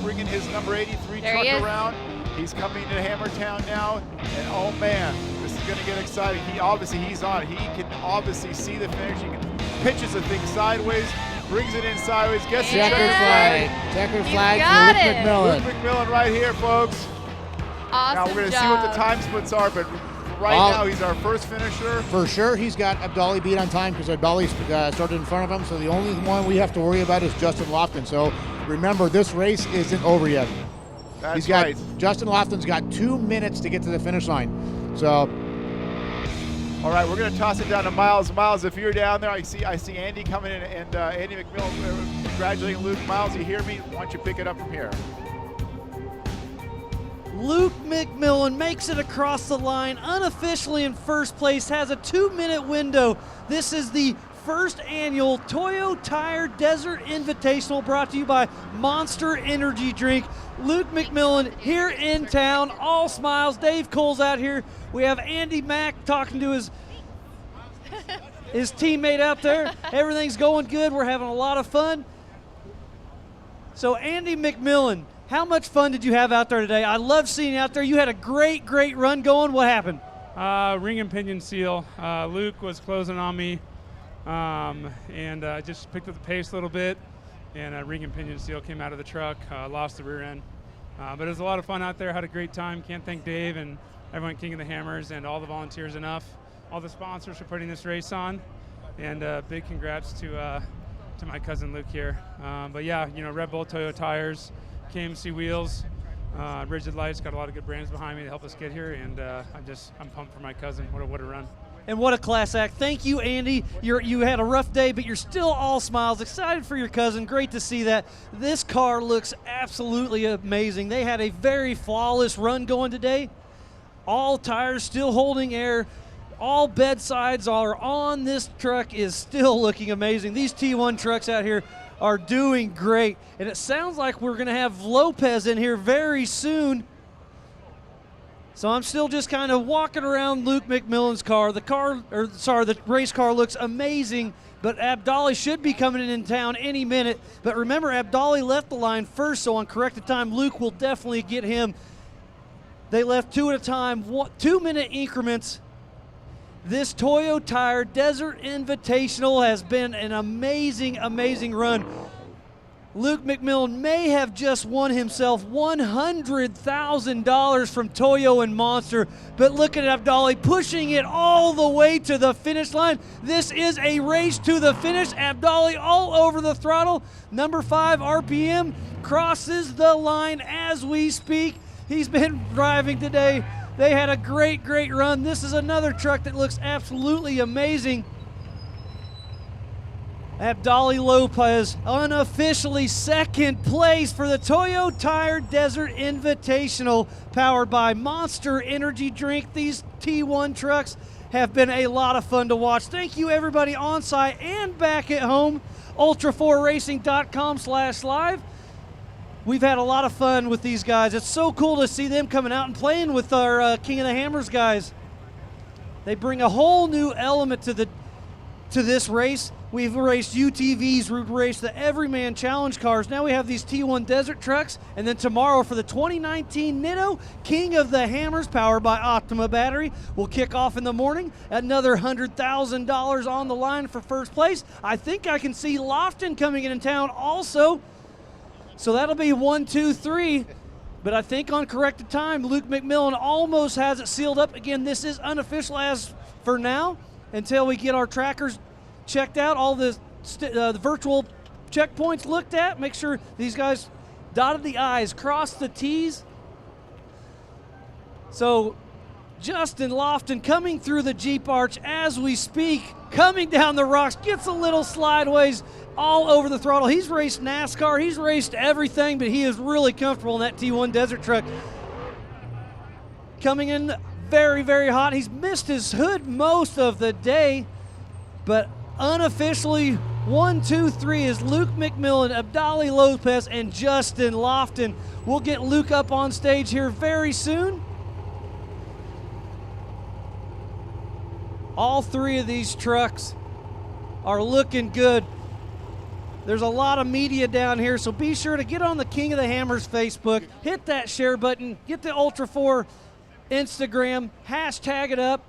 bringing his number 83 There truck he is. around. He's coming to Hammertown now, and oh man, this is going to get exciting. He's on. He can obviously see the finish. He pitches the thing sideways, brings it in sideways, gets the Yeah. checkered flag. Checkered You flag got for Luke it. McMillan. Luke McMillan right here, folks. Awesome Now we're going to job. see what the time splits are, but right now he's our first finisher. For sure, he's got Abdali beat on time because Abdali started in front of him. So the only one we have to worry about is Justin Lofton. So remember, this race isn't over yet. That's right. Justin Lofton's got 2 minutes to get to the finish line. So, all right, we're going to toss it down to Miles. Miles, if you're down there, I see Andy coming in, and Andy McMillan congratulating Luke. Miles, you hear me? Why don't you pick it up from here? Luke McMillan makes it across the line, unofficially in first place, has a 2-minute window. This is the first annual Toyo Tire Desert Invitational brought to you by Monster Energy Drink. Luke McMillan here in town, all smiles. Dave Cole's out here. We have Andy Mack talking to his teammate out there. Everything's going good. We're having a lot of fun. So Andy McMillan, how much fun did you have out there today? I love seeing you out there. You had a great, great run going. What happened? Ring and pinion seal. Luke was closing on me, and just picked up the pace a little bit, and ring and pinion seal came out of the truck, lost the rear end. But it was a lot of fun out there, had a great time. Can't thank Dave and everyone at King of the Hammers and all the volunteers enough, all the sponsors for putting this race on, and big congrats to my cousin Luke here. But yeah, Red Bull Toyo tires, KMC wheels, Rigid Lights, got a lot of good brands behind me to help us get here, and I'm pumped for my cousin. What a run. And what a class act. Thank you, Andy. You had a rough day, but you're still all smiles. Excited for your cousin. Great to see that. This car looks absolutely amazing. They had a very flawless run going today. All tires still holding air. All bedsides are on. This truck is still looking amazing. These T1 trucks out here are doing great. And it sounds like we're going to have Lopez in here very soon. So I'm still just kind of walking around Luke McMillan's car. The race car looks amazing, but Abdali should be coming in town any minute. But remember, Abdali left the line first, so on corrected time, Luke will definitely get him. They left 2 at a time, 2-minute increments. This Toyo Tire Desert Invitational has been an amazing, amazing run. Luke McMillan may have just won himself $100,000 from Toyo and Monster, but look at Abdali pushing it all the way to the finish line. This is a race to the finish. Abdali all over the throttle. Number 5 RPM crosses the line as we speak. He's been driving today. They had a great, great run. This is another truck that looks absolutely amazing. Abdali Lopez, unofficially second place for the Toyo Tire Desert Invitational, powered by Monster Energy Drink. These T1 trucks have been a lot of fun to watch. Thank you, everybody on site and back at home. Ultra4Racing.com/live. We've had a lot of fun with these guys. It's so cool to see them coming out and playing with our King of the Hammers guys. They bring a whole new element to this race. We've raced UTVs, we've raced the Everyman Challenge cars. Now we have these T1 Desert trucks. And then tomorrow for the 2019 Nitto King of the Hammers, powered by Optima Battery, will kick off in the morning. Another $100,000 on the line for first place. I think I can see Lofton coming in town also. So that'll be 1, 2, 3. But I think on corrected time, Luke McMillan almost has it sealed up. Again, this is unofficial as for now until we get our trackers checked out, all the virtual checkpoints looked at. Make sure these guys dotted the I's, crossed the T's. So Justin Lofton coming through the Jeep arch as we speak, coming down the rocks, gets a little slideways all over the throttle. He's raced NASCAR, he's raced everything, but he is really comfortable in that T1 Desert truck. Coming in very, very hot. He's missed his hood most of the day, but unofficially 1, 2, 3 is Luke McMillan, Abdali Lopez, and Justin Lofton. We'll get Luke up on stage here very soon. All 3 of these trucks are looking good. There's a lot of media down here, so be sure to get on the King of the Hammers Facebook, hit that share button, get the Ultra 4 Instagram, hashtag it up.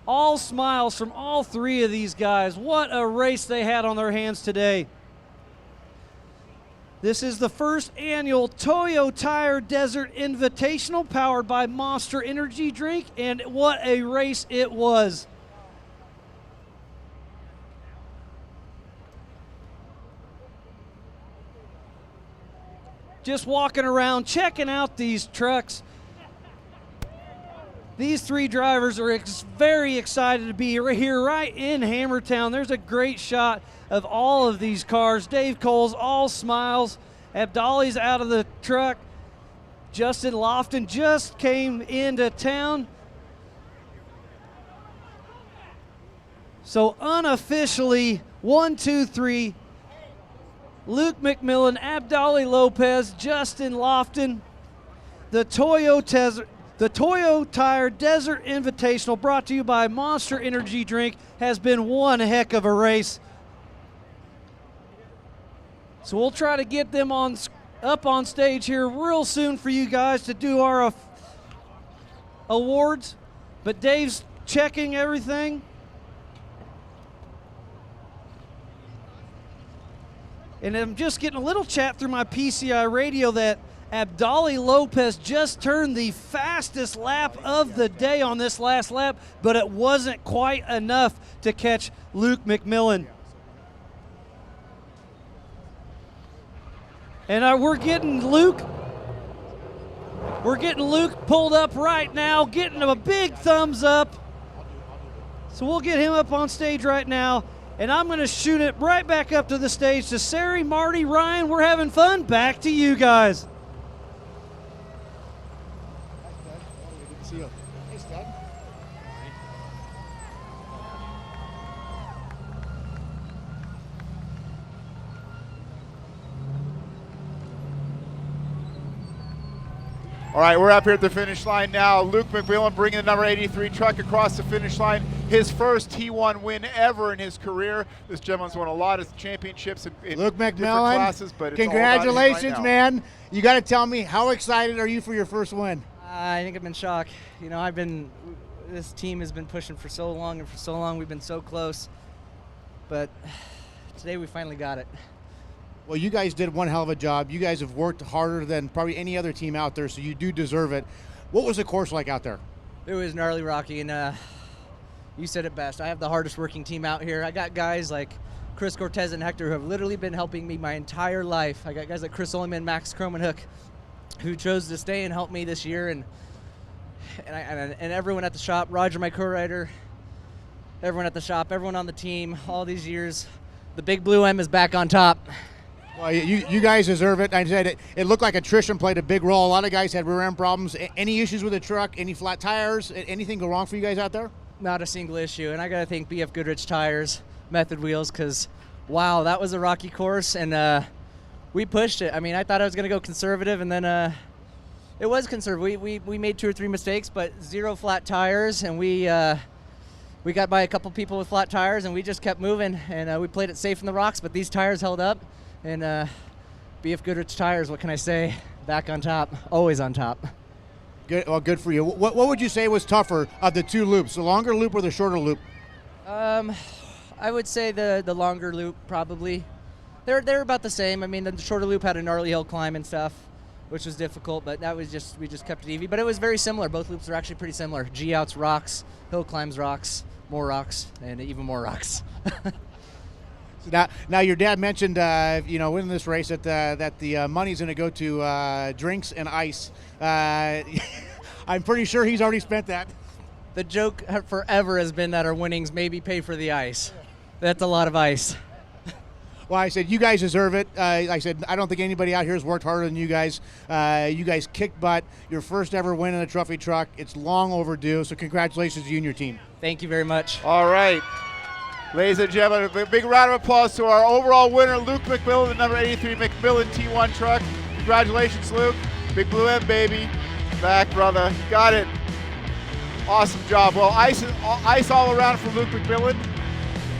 All smiles from all three of these guys. What a race they had on their hands today. This is the first annual Toyo Tire Desert Invitational powered by Monster Energy Drink, and what a race it was. Just walking around, checking out these trucks. These three drivers are very excited to be here right in Hammertown. There's a great shot of all of these cars. Dave Cole's all smiles. Abdali's out of the truck. Justin Lofton just came into town. So unofficially, 1, 2, 3, Luke McMillan, Abdali Lopez, Justin Lofton, the Toyo Tire Desert Invitational, brought to you by Monster Energy Drink, has been one heck of a race. So we'll try to get them up on stage here real soon for you guys to do our awards. But Dave's checking everything. And I'm just getting a little chat through my PCI radio that Abdali Lopez just turned the fastest lap of the day on this last lap, but it wasn't quite enough to catch Luke McMillan. And we're getting Luke pulled up right now, getting a big thumbs up. So we'll get him up on stage right now. And I'm going to shoot it right back up to the stage to Sari, Marty, Ryan. We're having fun. Back to you guys. See you. Thanks, Dad. All right, we're up here at the finish line now. Luke McMillan bringing the number 83 truck across the finish line. His first T1 win ever in his career. This gentleman's won a lot of championships in Luke different McMillan, classes, but it's congratulations, all about him right now. man. You got to tell me, how excited are you for your first win? I think I'm in shock. You know, this team has been pushing for so long, and for so long we've been so close. But today we finally got it. Well, you guys did one hell of a job. You guys have worked harder than probably any other team out there, so you do deserve it. What was the course like out there? It was gnarly, Rocky, and you said it best. I have the hardest working team out here. I got guys like Chris Cortez and Hector who have literally been helping me my entire life. I got guys like Chris Oleman, Max Cromenhook, who chose to stay and help me this year, and everyone at the shop, Roger, my co-writer, everyone at the shop, everyone on the team, all these years. The big blue M is back on top. Well, you guys deserve it. I said it looked like attrition played a big role. A lot of guys had rear end problems. Any issues with the truck? Any flat tires? Anything go wrong for you guys out there? Not a single issue, and I got to thank BF Goodrich Tires, Method Wheels, because, wow, that was a rocky course, and we pushed it. I mean, I thought I was going to go conservative, and then it was conservative. We made 2 or 3 mistakes, but 0 flat tires, and we got by a couple people with flat tires, and we just kept moving, and we played it safe in the rocks, but these tires held up, and BF Goodrich Tires, what can I say? Back on top, always on top. Good. Well, good for you. What would you say was tougher of the 2 loops, the longer loop or the shorter loop? I would say the longer loop probably. They're about the same. I mean, the shorter loop had a gnarly hill climb and stuff, which was difficult, but that was we just kept it easy. But it was very similar. Both loops are actually pretty similar. G outs rocks, hill climbs rocks, more rocks, and even more rocks. Now your dad mentioned, winning this race that the money's going to go to drinks and ice. I'm pretty sure he's already spent that. The joke forever has been that our winnings maybe pay for the ice. That's a lot of ice. Well, I said you guys deserve it. I said I don't think anybody out here has worked harder than you guys. You guys kicked butt. Your first ever win in a trophy truck. It's long overdue. So congratulations to you and your team. Thank you very much. All right. Ladies and gentlemen, a big round of applause to our overall winner, Luke McMillan, the number 83 McMillan T1 truck. Congratulations, Luke. Big Blue M, baby. Back, brother. You got it. Awesome job. Well, ice all around for Luke McMillan.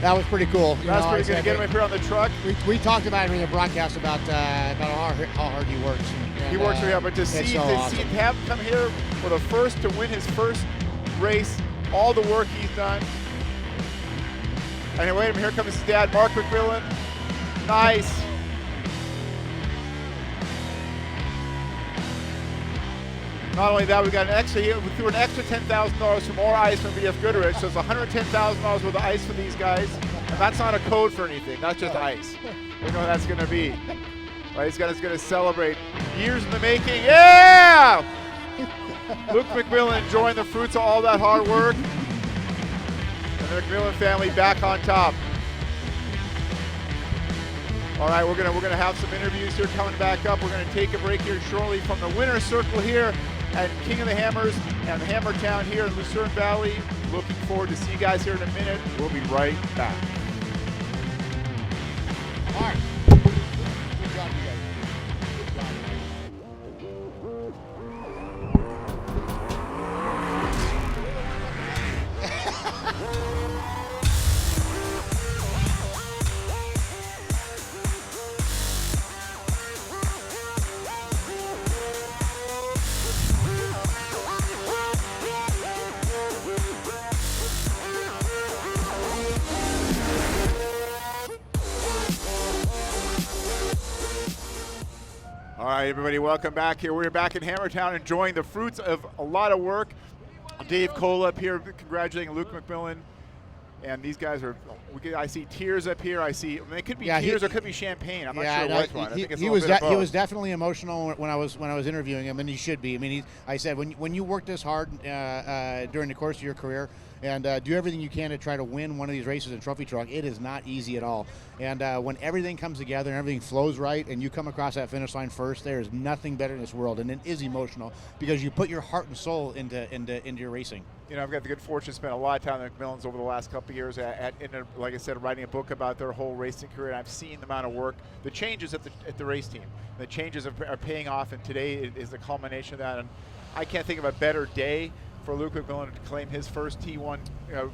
That was pretty cool. That's pretty good to get him up here on the truck. We talked about it in the broadcast about how hard he works. He works really hard, but to see awesome. him come here for the first to win his first race, all the work he's done. And wait a minute, here comes his dad, Mark McMillan. Nice. Not only that, we got we threw an extra $10,000 for more ice from VF Goodrich, so it's $110,000 worth of ice for these guys. And that's not a code for anything, that's just ice. We know what that's gonna be. Right, these guys gonna celebrate years in the making. Yeah! Luke McMillan enjoying the fruits of all that hard work. And the McMillan family back on top. All right, we're gonna have some interviews here coming back up. We're gonna take a break here shortly from the winner's circle here at King of the Hammers and Hammertown here in Lucerne Valley. Looking forward to see you guys here in a minute. We'll be right back. All right. Good job, you guys. Good job. All right, everybody, welcome back here. We're back in Hammertown enjoying the fruits of a lot of work. Dave Cole up here congratulating Luke McMillan. And these guys are, I see tears up here. I see, it could be tears or it could be champagne. I'm not sure which one. I think it's he was definitely emotional when I was interviewing him, and he should be. I mean, I said when you work this hard during the course of your career and do everything you can to try to win one of these races in Trophy Truck, it is not easy at all. And when everything comes together and everything flows right, and you come across that finish line first, there is nothing better in this world, and it is emotional because you put your heart and soul into your racing. You know, I've got the good fortune to spend a lot of time with the McMillans over the last couple of years like I said, writing a book about their whole racing career, and I've seen the amount of work, the changes at the race team. The changes are paying off, and today is the culmination of that. And I can't think of a better day for Luke McMillan to claim his first T1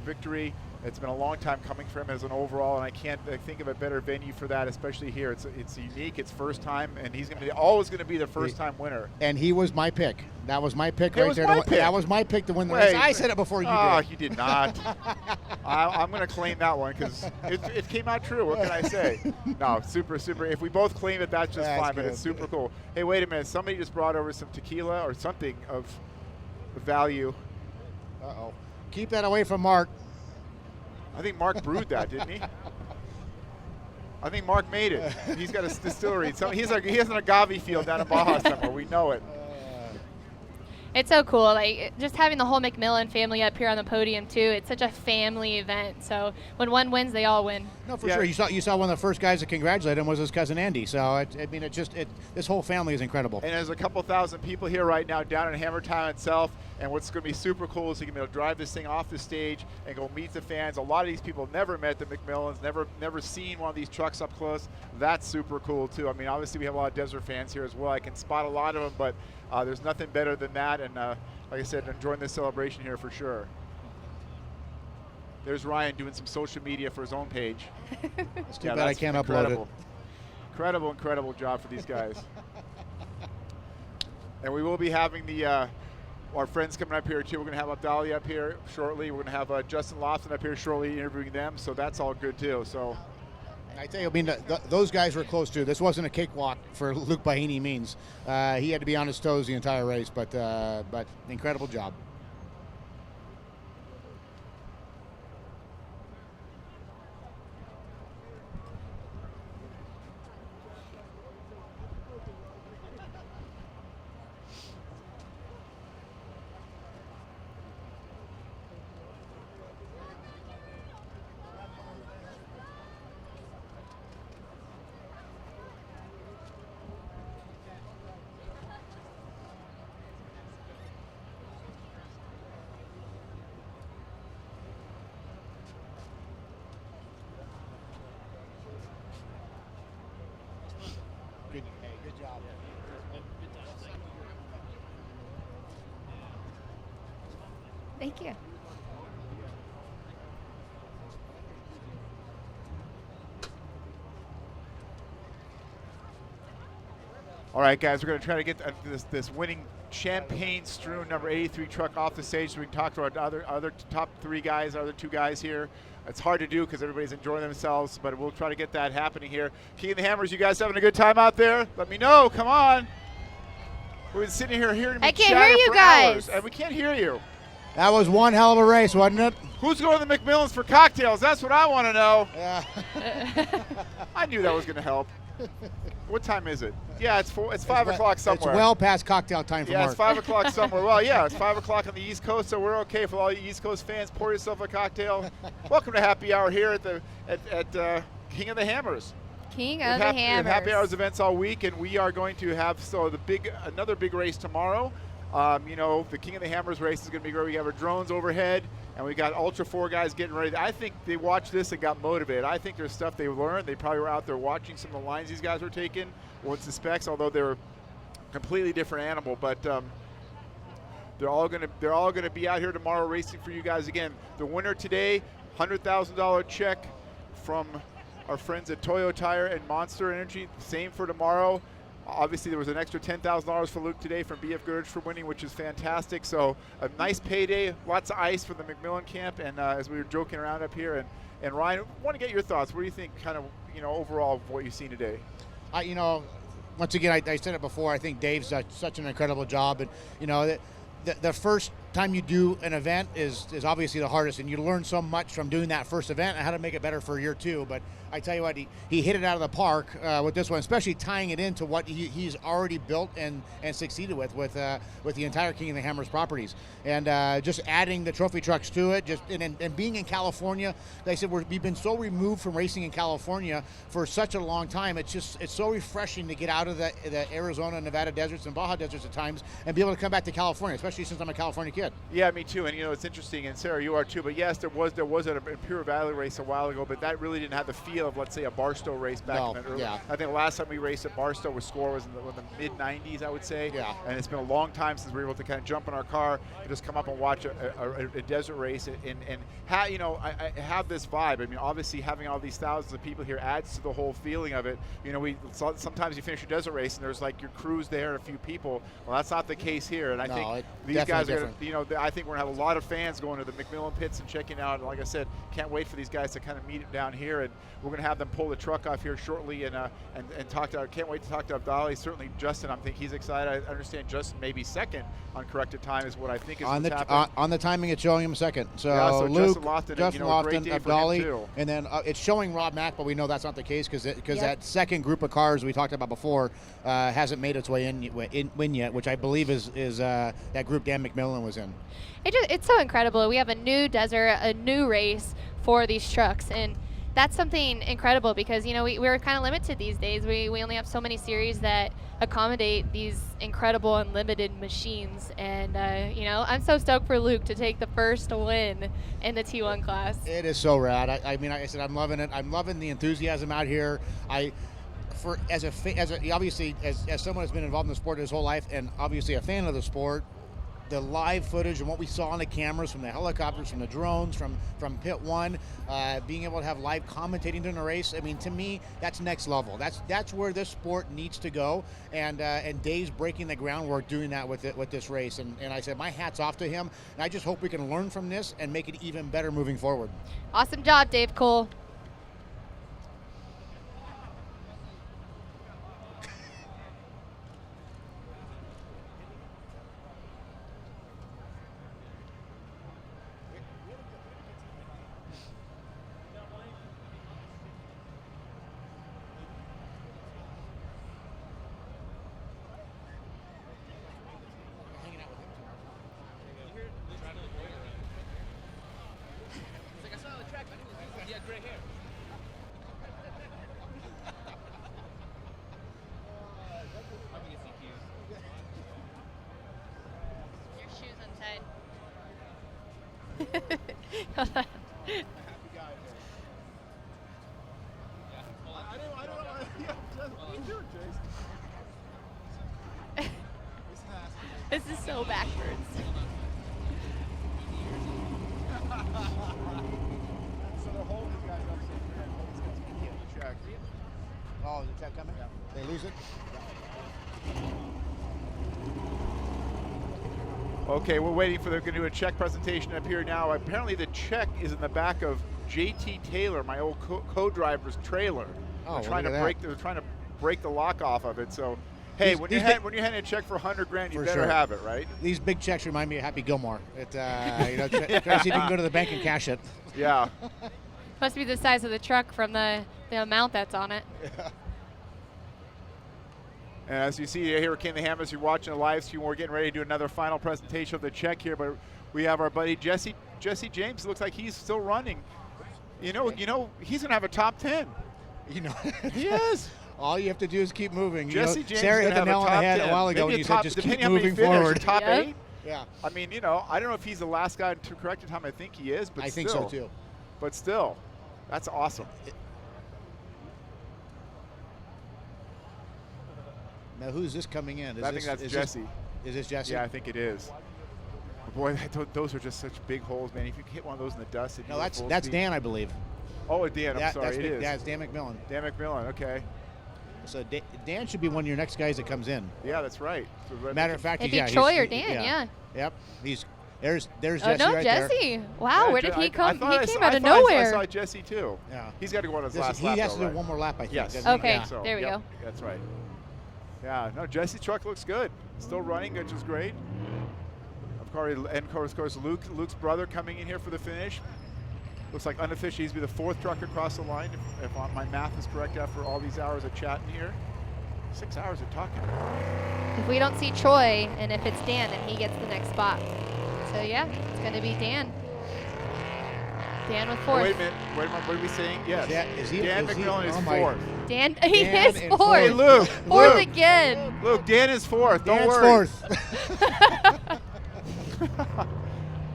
victory. It's been a long time coming for him as an overall, and I can't think of a better venue for that, especially here. It's unique, it's first time, and he's always going to be the first time winner. And he was my pick. That was my pick right there. That was my pick to win the race. I said it before you did. Oh, you did not. I'm going to claim that one because it came out true. What can I say? No, super. If we both claim it, that's just fine, but it's super cool. Hey, wait a minute. Somebody just brought over some tequila or something of value. Uh-oh. Keep that away from Mark. I think Mark brewed that, didn't he? I think Mark made it. He's got a distillery. He has an agave field down in Baja somewhere. We know it. It's so cool, like just having the whole McMillan family up here on the podium too. It's such a family event. So when one wins, they all win. No, for sure. You saw one of the first guys to congratulate him was his cousin Andy. So this whole family is incredible. And there's a couple thousand people here right now down in Hammertown itself. And what's going to be super cool is you can be able to drive this thing off the stage and go meet the fans. A lot of these people have never met the McMillans, never seen one of these trucks up close. That's super cool too. I mean, obviously we have a lot of desert fans here as well. I can spot a lot of them, but there's nothing better than that. And like I said, enjoying this celebration here for sure. There's Ryan doing some social media for his own page. It's too bad I can't upload it. Incredible job for these guys. And we will be having our friends coming up here too. We're going to have Abdali up here shortly. We're going to have Justin Lofton up here shortly interviewing them. So that's all good too. So I tell you, I mean, those guys were close too. This wasn't a cakewalk for Luke by any means. He had to be on his toes the entire race, but incredible job. Good job. Thank you. All right, guys, we're going to try to get this winning champagne-strewn number 83 truck off the stage so we can talk to our other top 3 guys, our other 2 guys here. It's hard to do because everybody's enjoying themselves, but we'll try to get that happening here. King of the Hammers, you guys having a good time out there? Let me know. Come on. We've been sitting here hearing me I can't chatter hear you for guys. hours, and we can't hear you. That was one hell of a race, wasn't it? Who's going to the McMillans for cocktails? That's what I want to know. Yeah. I knew that was going to help. What time is it? Yeah, it's 5 o'clock somewhere. It's well past cocktail time for Yeah, Mark. it's 5 o'clock somewhere. Well, yeah, it's 5 o'clock on the East Coast, so we're okay. For all you East Coast fans, pour yourself a cocktail. Welcome to Happy Hour here at King of the Hammers. King We of have the Hammers. We have Happy Hours events all week, and we are going to have another big race tomorrow. The King of the Hammers race is going to be great. We have our drones overhead, and we got Ultra 4 guys getting ready. I think they watched this and got motivated. I think there's stuff they learned. They probably were out there watching some of the lines these guys were taking, what's the specs, although they're a completely different animal. But they're all going to be out here tomorrow racing for you guys again. The winner today, $100,000 check from our friends at Toyo Tire and Monster Energy. Same for tomorrow. Obviously, there was an extra $10,000 for Luke today from BF Goodrich for winning, which is fantastic. So a nice payday, lots of ice for the McMillan camp. And as we were joking around up here, and Ryan, I want to get your thoughts. What do you think, kind of, overall of what you've seen today? Once again, I said it before. I think Dave's done such an incredible job, and the first time you do an event is obviously the hardest, and you learn so much from doing that first event and how to make it better for year 2. But I tell you what, he hit it out of the park with this one, especially tying it into what he's already built and succeeded with the entire King of the Hammers properties, and just adding the trophy trucks to it, and being in California. Like I said, we've been so removed from racing in California for such a long time. It's so refreshing to get out of the Arizona, Nevada deserts and Baja deserts at times and be able to come back to California, especially since I'm a California kid. Yeah, me too. And it's interesting, and Sarah, you are too. But yes, there was a Imperial Valley race a while ago, but that really didn't have the feel of, let's say, a Barstow race back in the early. Yeah. I think the last time we raced at Barstow with score was in the mid '90s, I would say. Yeah. And it's been a long time since we were able to kind of jump in our car and just come up and watch a desert race and I have this vibe. I mean, obviously having all these thousands of people here adds to the whole feeling of it. Sometimes you finish a desert race and there's like your crew's there and a few people. Well, that's not the case here. And I think these guys are I think we're going to have a lot of fans going to the McMillan pits and checking out. And like I said, can't wait for these guys to kind of meet down here. And we're going to have them pull the truck off here shortly and talk to. Can't wait to talk to Abdali. Certainly, Justin. I think he's excited. I understand Justin maybe second on corrected time is what I think is on what's happening. On the timing, it's showing him second. So, yeah, so Luke, Justin Lofton, Abdali, and then it's showing Rob Mack, but we know that's not the case because that second group of cars we talked about before hasn't made its way in yet, which I believe is that group Dan McMillan was in. It's so incredible. We have a new desert, a new race for these trucks, and that's something incredible because we're kind of limited these days. We only have so many series that accommodate these incredible unlimited machines, and I'm so stoked for Luke to take the first win in the T1 class. It is so rad. I mean, like I said, I'm loving it. I'm loving the enthusiasm out here. Obviously as someone who's been involved in the sport his whole life, and obviously a fan of the sport, the live footage and what we saw on the cameras from the helicopters, from the drones, from pit 1, being able to have live commentating during the race. I mean, to me, that's next level. That's where this sport needs to go. And Dave's breaking the groundwork doing that with this race. And I said, my hat's off to him. And I just hope we can learn from this and make it even better moving forward. Awesome job, Dave Cole. This is so backwards. So they're holding these guys up so these guys can keep the track. Oh, is the check coming? Yeah. They lose it? Okay, we're waiting for, they're going to do a check presentation up here now. Apparently the check is in the back of JT Taylor, my old co-driver's trailer. Oh, they're trying to break the lock off of it. So, hey, when you're handing a check for $100,000, you better have it, right? These big checks remind me of Happy Gilmore. Try to see if you can go to the bank and cash it. Yeah. Must be the size of the truck from the amount that's on it. Yeah. And as you see here, Ken the Hammers, you're watching the live stream. We're getting ready to do another final presentation of the check here, but we have our buddy Jesse James. It looks like he's still running. You know, he's gonna have a top 10. He is. All you have to do is keep moving. Jesse James Sarah hit the nail on the head a while ago when you said just keep moving forward. Top 8. Yeah. I mean, I don't know if he's the last guy to correct the time. I think he is, but I think so too. But still, that's awesome. Now, who's this coming in? I think that's Jesse. Is this Jesse? Yeah, I think it is. Boy, those are just such big holes, man. If you hit one of those in the dust, no, that's Dan, I believe. Oh, Dan. I'm sorry, it is. Yeah, it's Dan McMillan. Dan McMillan. Okay. So Dan should be one of your next guys that comes in. Yeah, that's right. So Matter of fact, it'd be Troy or Dan. Yeah. Yep. There's Jesse right Jesse. there. Wow, Yeah, where did he come? He came out of nowhere. I saw Jesse too. Yeah. He's got to go on his last He lap. has to do right? one more lap, I think. Yes. doesn't he? Okay, Yeah. So, there we go. That's right. Yeah, no, Jesse's truck looks good. Still running, which is great. Of course, Luke's brother coming in here for the finish. Looks like unofficially he's be the 4th truck across the line, if my math is correct after all these hours of chatting here. 6 hours of talking. If we don't see Troy, and if it's Dan, then he gets the next spot. So yeah, it's going to be Dan. Dan with 4th. Wait a minute. What are we saying? Yes. Dan McMillan is 4th. Dan is 4th. Hey, Luke. 4th again. Luke, Dan is 4th. Don't Dan's worry. 4th.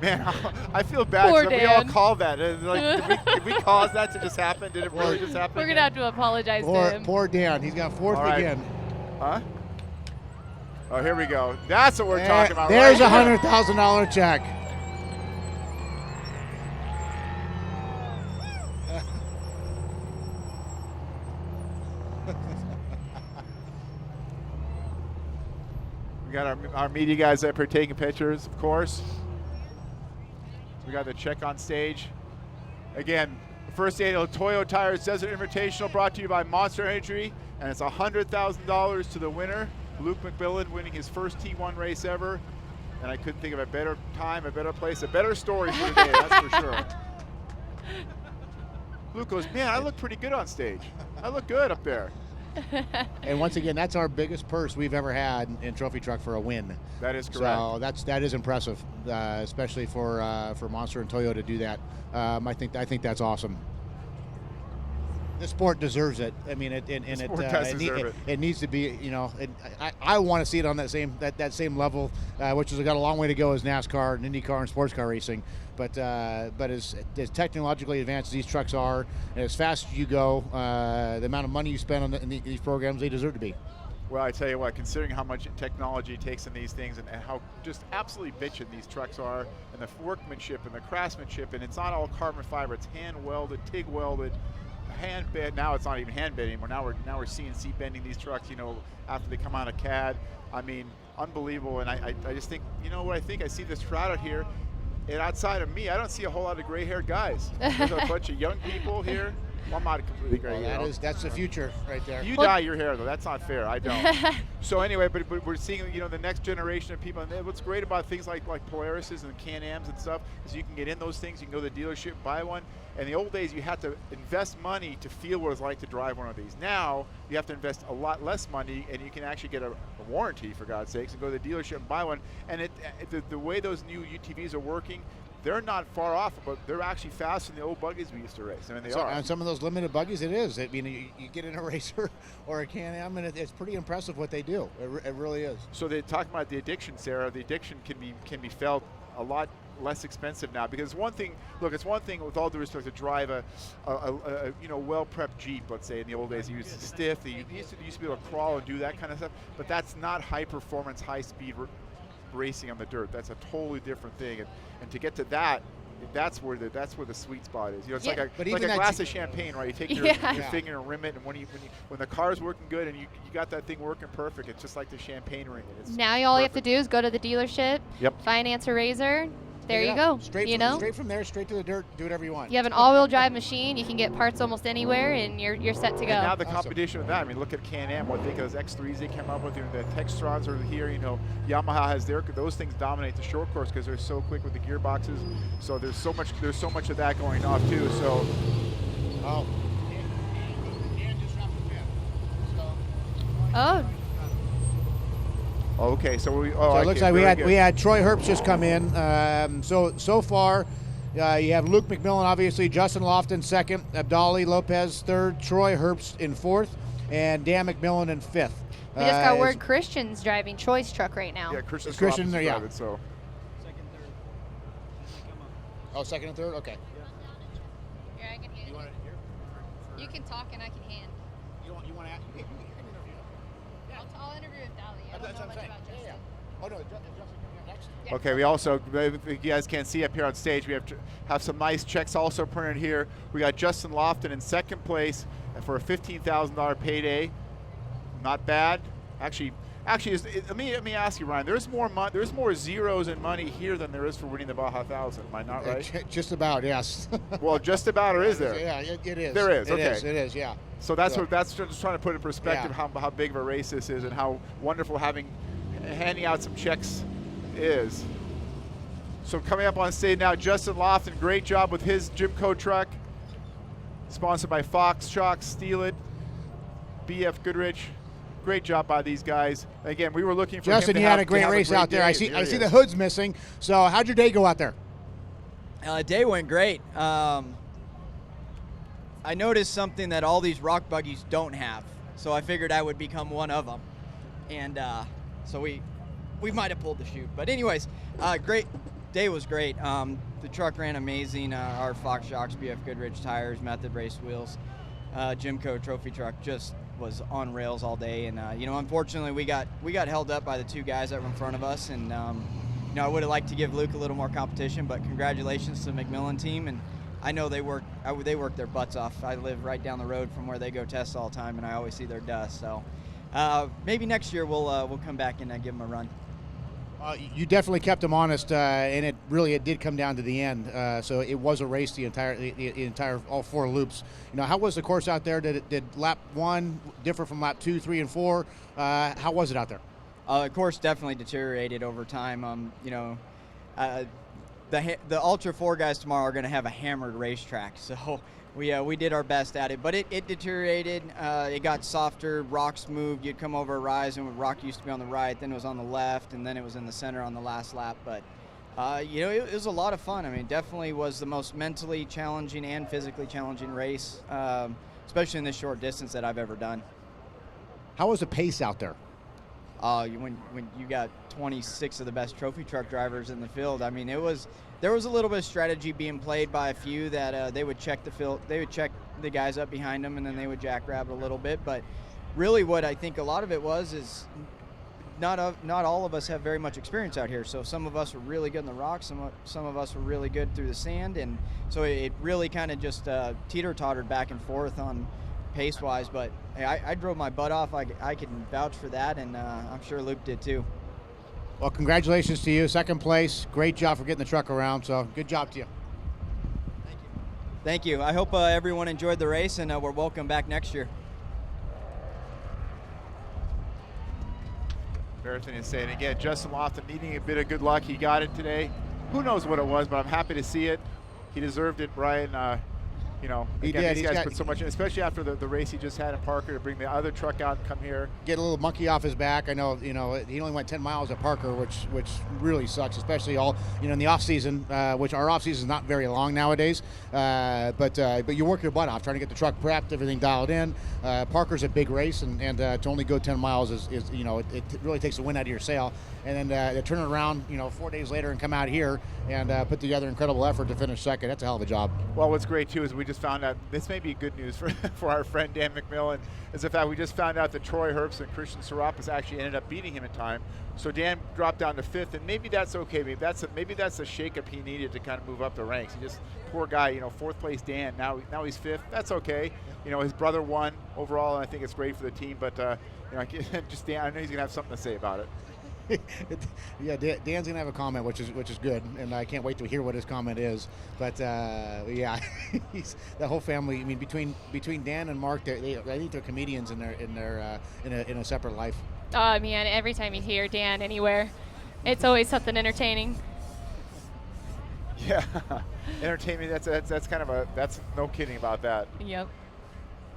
Man, I feel bad. Poor We all Dan. called that. Did we cause that to just happen? Did it really just happen? We're going to have to apologize to him. Poor Dan. He's got 4th right. again. Huh? Oh, here we go. That's what we're talking about. There's a right? $100,000 check. We got our media guys up here taking pictures, of course. We got the check on stage. Again, the first annual Toyo Tires Desert Invitational brought to you by Monster Energy, and it's $100,000 to the winner, Luke McMillan, winning his first T1 race ever. And I couldn't think of a better time, a better place, a better story for today, that's for sure. Luke goes, man, I look pretty good on stage. I look good up there. And once again, that's our biggest purse we've ever had in Trophy Truck for a win. That is correct. So that is impressive, especially for Monster and Toyo to do that. I think that's awesome. The sport deserves it. I mean, it needs to be. I want to see it on that same level, which has got a long way to go as NASCAR and IndyCar and sports car racing. But as technologically advanced as these trucks are, and as fast as you go, the amount of money you spend on these programs, they deserve to be. Well, I tell you what, considering how much technology takes in these things and how just absolutely bitchin' these trucks are, and the workmanship and the craftsmanship, and it's not all carbon fiber, it's hand welded, TIG welded, hand bed. Now it's not even hand bed anymore. Now we're CNC bending these trucks, after they come out of CAD. I mean, unbelievable. And I just think, what I think? I see this crowd out here, and outside of me, I don't see a whole lot of gray-haired guys. There's a bunch of young people here. Well, I'm not completely gray. That's the future right there. You dye your hair though. That's not fair. I don't. So anyway, but we're seeing the next generation of people. And what's great about things like Polaris's and Can-Ams and stuff is you can get in those things. You can go to the dealership, buy one. In the old days, you had to invest money to feel what it's like to drive one of these. Now you have to invest a lot less money, and you can actually get a warranty, for God's sakes, and go to the dealership and buy one. And the way those new UTVs are working, they're not far off, but they're actually faster than the old buggies we used to race. I mean, they are. On some of those limited buggies, it is. I mean, you get in a racer or a Can-Am, and it's pretty impressive what they do. It really is. So they talk about the addiction, Sarah. The addiction can be felt a lot less expensive now, because one thing. Look, it's one thing with all due respect to drive a well-prepped Jeep. Let's say in the old days, you used to stiff. You used to be able to crawl and do that kind of stuff. But that's not high-performance, high-speed racing on the dirt. That's a totally different thing. And to get to that, that's where the sweet spot is. You know, it's Yeah. like But a even that glass of champagne, right? You take your Yeah. finger and rim it, and when the car's working good and you got that thing working perfect, it's just like the champagne ring. It's Now all you have to perfect. do is go to the dealership, Yep. finance a Razor. There Pick you it go. up. Straight you from, know, straight from there, straight to the dirt. Do whatever you want. you have an all-wheel drive machine. You can get parts almost anywhere, and you're set to go. And now the Awesome. competition with that, I mean, look at Can-Am, what they those X3s they came up with, you know, the Textrons are here, you know, Yamaha has those things dominate the short course because they're so quick with the gearboxes. So there's so much of that going off too. So Oh. Dan just dropped the pin. Oh, okay, so we So it looks like we had Troy Herbst just come in. So far, you have Luke McMillan, obviously, Justin Lofton second, Abdali Lopez third, Troy Herbst in fourth, and Dan McMillan in fifth. we just got word Christian's driving Troy's truck right now. Yeah, Christian there, yeah. So Oh, second and third. Okay. Here, I can hand You want it here? You can talk and I can hand. You want to ask? You can interview. I'll interview with Dali. I don't know much about Justin. Oh no, Justin coming up next. Yeah. okay, we also, if you guys can't see up here on stage, we have some nice checks also printed here. We got Justin Lofton in second place for a $15,000 payday. Not bad. Actually, let me ask you, Ryan. There's more zeros in money here than there is for winning the Baja 1000. Am I not right? Just about, yes. Well, just about, or is there? Yeah, it is. There is, okay. It is, yeah. So that's just trying to put in perspective Yeah. how big of a race this is and how wonderful handing out some checks is. So coming up on stage now, Justin Lofton, great job with his Jimco truck, sponsored by Fox Shock, Steal It, BF Goodrich. Great job by these guys. Again, we were looking for Justin, him to you had have- a great to have race out there. day, I and see. here I he see is. the hood's missing. So, how'd your day go out there? Day went great. I noticed something that all these rock buggies don't have, so I figured I would become one of them. And so we might have pulled the chute. But anyways, great. Day was great. The truck ran amazing. Our Fox Shocks, BF Goodrich tires, Method race wheels, Jimco trophy truck just was on rails all day. And unfortunately, we got held up by the two guys that were in front of us. And I would have liked to give Luke a little more competition, but congratulations to the McMillan team. And I know they work their butts off. I live right down the road from where they go test all the time, and I always see their dust. So maybe next year we'll come back and give them a run. You definitely kept them honest, and it did come down to the end. So it was a race the entire all four loops. How was the course out there? Did lap 1 differ from lap 2, 3, and 4? How was it out there? The course definitely deteriorated over time. The Ultra 4 guys tomorrow are going to have a hammered racetrack, so we did our best at it. But it deteriorated. It got softer. Rocks moved. You'd come over a rise, and rock used to be on the right, then it was on the left, and then it was in the center on the last lap. But it was a lot of fun. I mean, definitely was the most mentally challenging and physically challenging race, especially in this short distance that I've ever done. How was the pace out there? When you got 26 of the best trophy truck drivers in the field, I mean, there was a little bit of strategy being played by a few that they would check the field, they would check the guys up behind them, and then they would jackrabbit a little bit. But really, what I think a lot of it is not all of us have very much experience out here. So some of us were really good in the rocks, some of us were really good through the sand, and so it really kind of just teeter-tottered back and forth on pace-wise. But hey, I drove my butt off. I can vouch for that, and I'm sure Luke did too. Well, congratulations to you, second place. Great job for getting the truck around. So good job to you. Thank you. I hope everyone enjoyed the race, and we're welcome back next year. Marathon is saying again, Justin Lofton needing a bit of good luck. He got it today. Who knows what it was, but I'm happy to see it. He deserved it, Brian. He again, did. these He's guys got- put so much in, especially after the race he just had in Parker, to bring the other truck out and come here. Get a little monkey off his back. I know, he only went 10 miles at Parker, which really sucks, especially in the off season, which our off season is not very long nowadays. But you work your butt off trying to get the truck prepped, everything dialed in. Parker's a big race, and to only go 10 miles is it really takes the wind out of your sail. And then to turn it around, 4 days later and come out here and put together incredible effort to finish second. That's a hell of a job. Well, what's great too is we just found out, this may be good news for, for our friend Dan McMillan, is the fact we just found out that Troy Herbst and Christian Serapis actually ended up beating him in time. So Dan dropped down to 5th, and maybe that's okay. Maybe that's a shakeup he needed to kind of move up the ranks. He just, poor guy, you know, 4th place Dan. Now he's 5th. That's okay. You know, his brother won overall, and I think it's great for the team. But you know, just Dan, I know he's gonna have something to say about it. Yeah, Dan's gonna have a comment, which is good, and I can't wait to hear what his comment is. But yeah, the whole family. I mean, between Dan and Mark, I think they're comedians in a separate life. Oh man, every time you hear Dan anywhere, it's always something entertaining. Yeah, entertainment. That's kind of that's no kidding about that. Yep.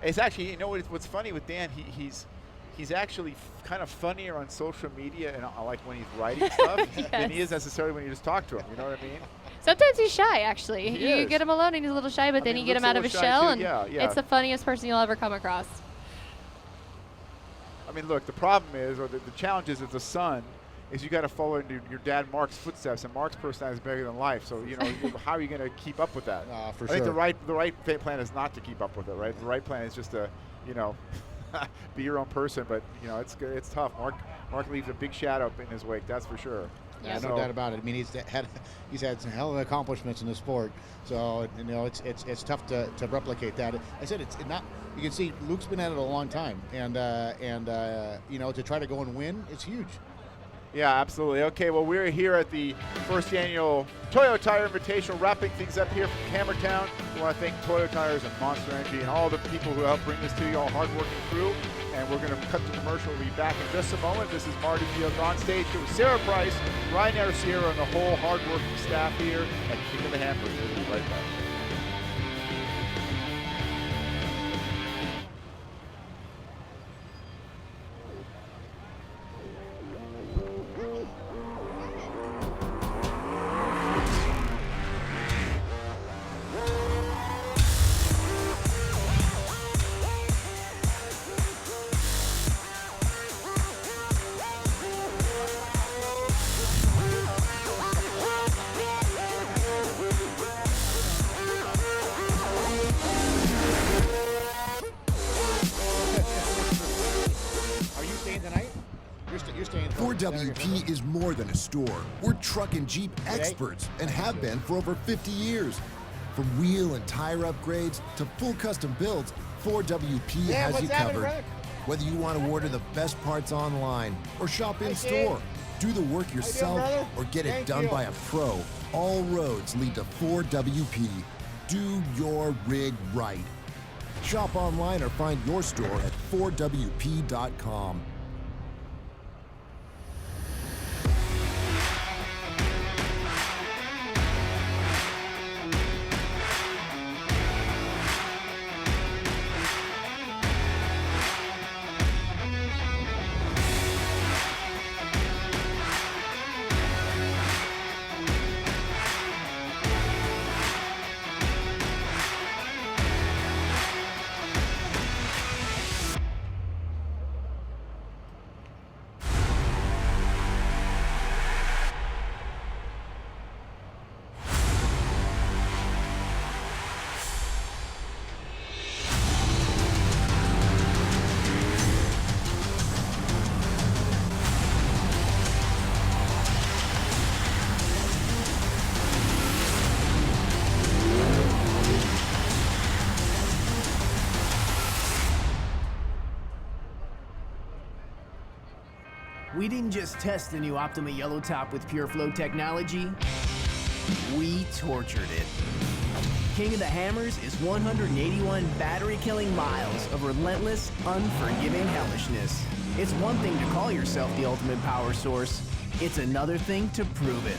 It's actually, you know what's funny with Dan, he's actually kind of funnier on social media and like when he's writing stuff Yes. than he is necessarily when you just talk to him. You know what I mean? Sometimes he's shy, actually. He You is. get him alone and he's a little shy, but I then mean, you get looks him out a of his little shy shell, too. and Yeah. it's the funniest person you'll ever come across. I mean, look, the problem is, or the challenge is, as a son, is you got to follow in your dad Mark's footsteps, and Mark's personality is bigger than life. So you know, how are you going to keep up with that? For I think sure. the right plan is not to keep up with it. Right, the right plan is just to, you know, be your own person. But you know, it's tough. Mark leaves a big shadow in his wake. That's for sure. Yeah. No doubt about it. I mean, he's had some hell of accomplishments in the sport. So you know, it's tough to replicate that. I said it's not. You can see Luke's been at it a long time, and you know, to try to go and win, it's huge. Yeah, absolutely. Okay, well, we're here at the first annual Toyo Tire Invitational, wrapping things up here from Hammertown. We want to thank Toyo Tires and Monster Energy and all the people who helped bring this to you, all hardworking crew. And we're going to cut to commercial. We'll be back in just a moment. This is Marty Fields on stage with Sarah Price, Ryan Arciero, and the whole hardworking staff here at King of the Hammers. We'll be right back. You're staying. 4WP is more than a store. We're truck and Jeep experts and have been for over 50 years. From wheel and tire upgrades to full custom builds, 4WP has you covered. Whether you want to order the best parts online or shop in store, do the work yourself or get it done by a pro, all roads lead to 4WP. Do your rig right. Shop online or find your store at 4WP.com. We didn't just test the new Optima Yellow Top with Pure Flow technology, we tortured it. King of the Hammers is 181 battery-killing miles of relentless, unforgiving hellishness. It's one thing to call yourself the ultimate power source. It's another thing to prove it.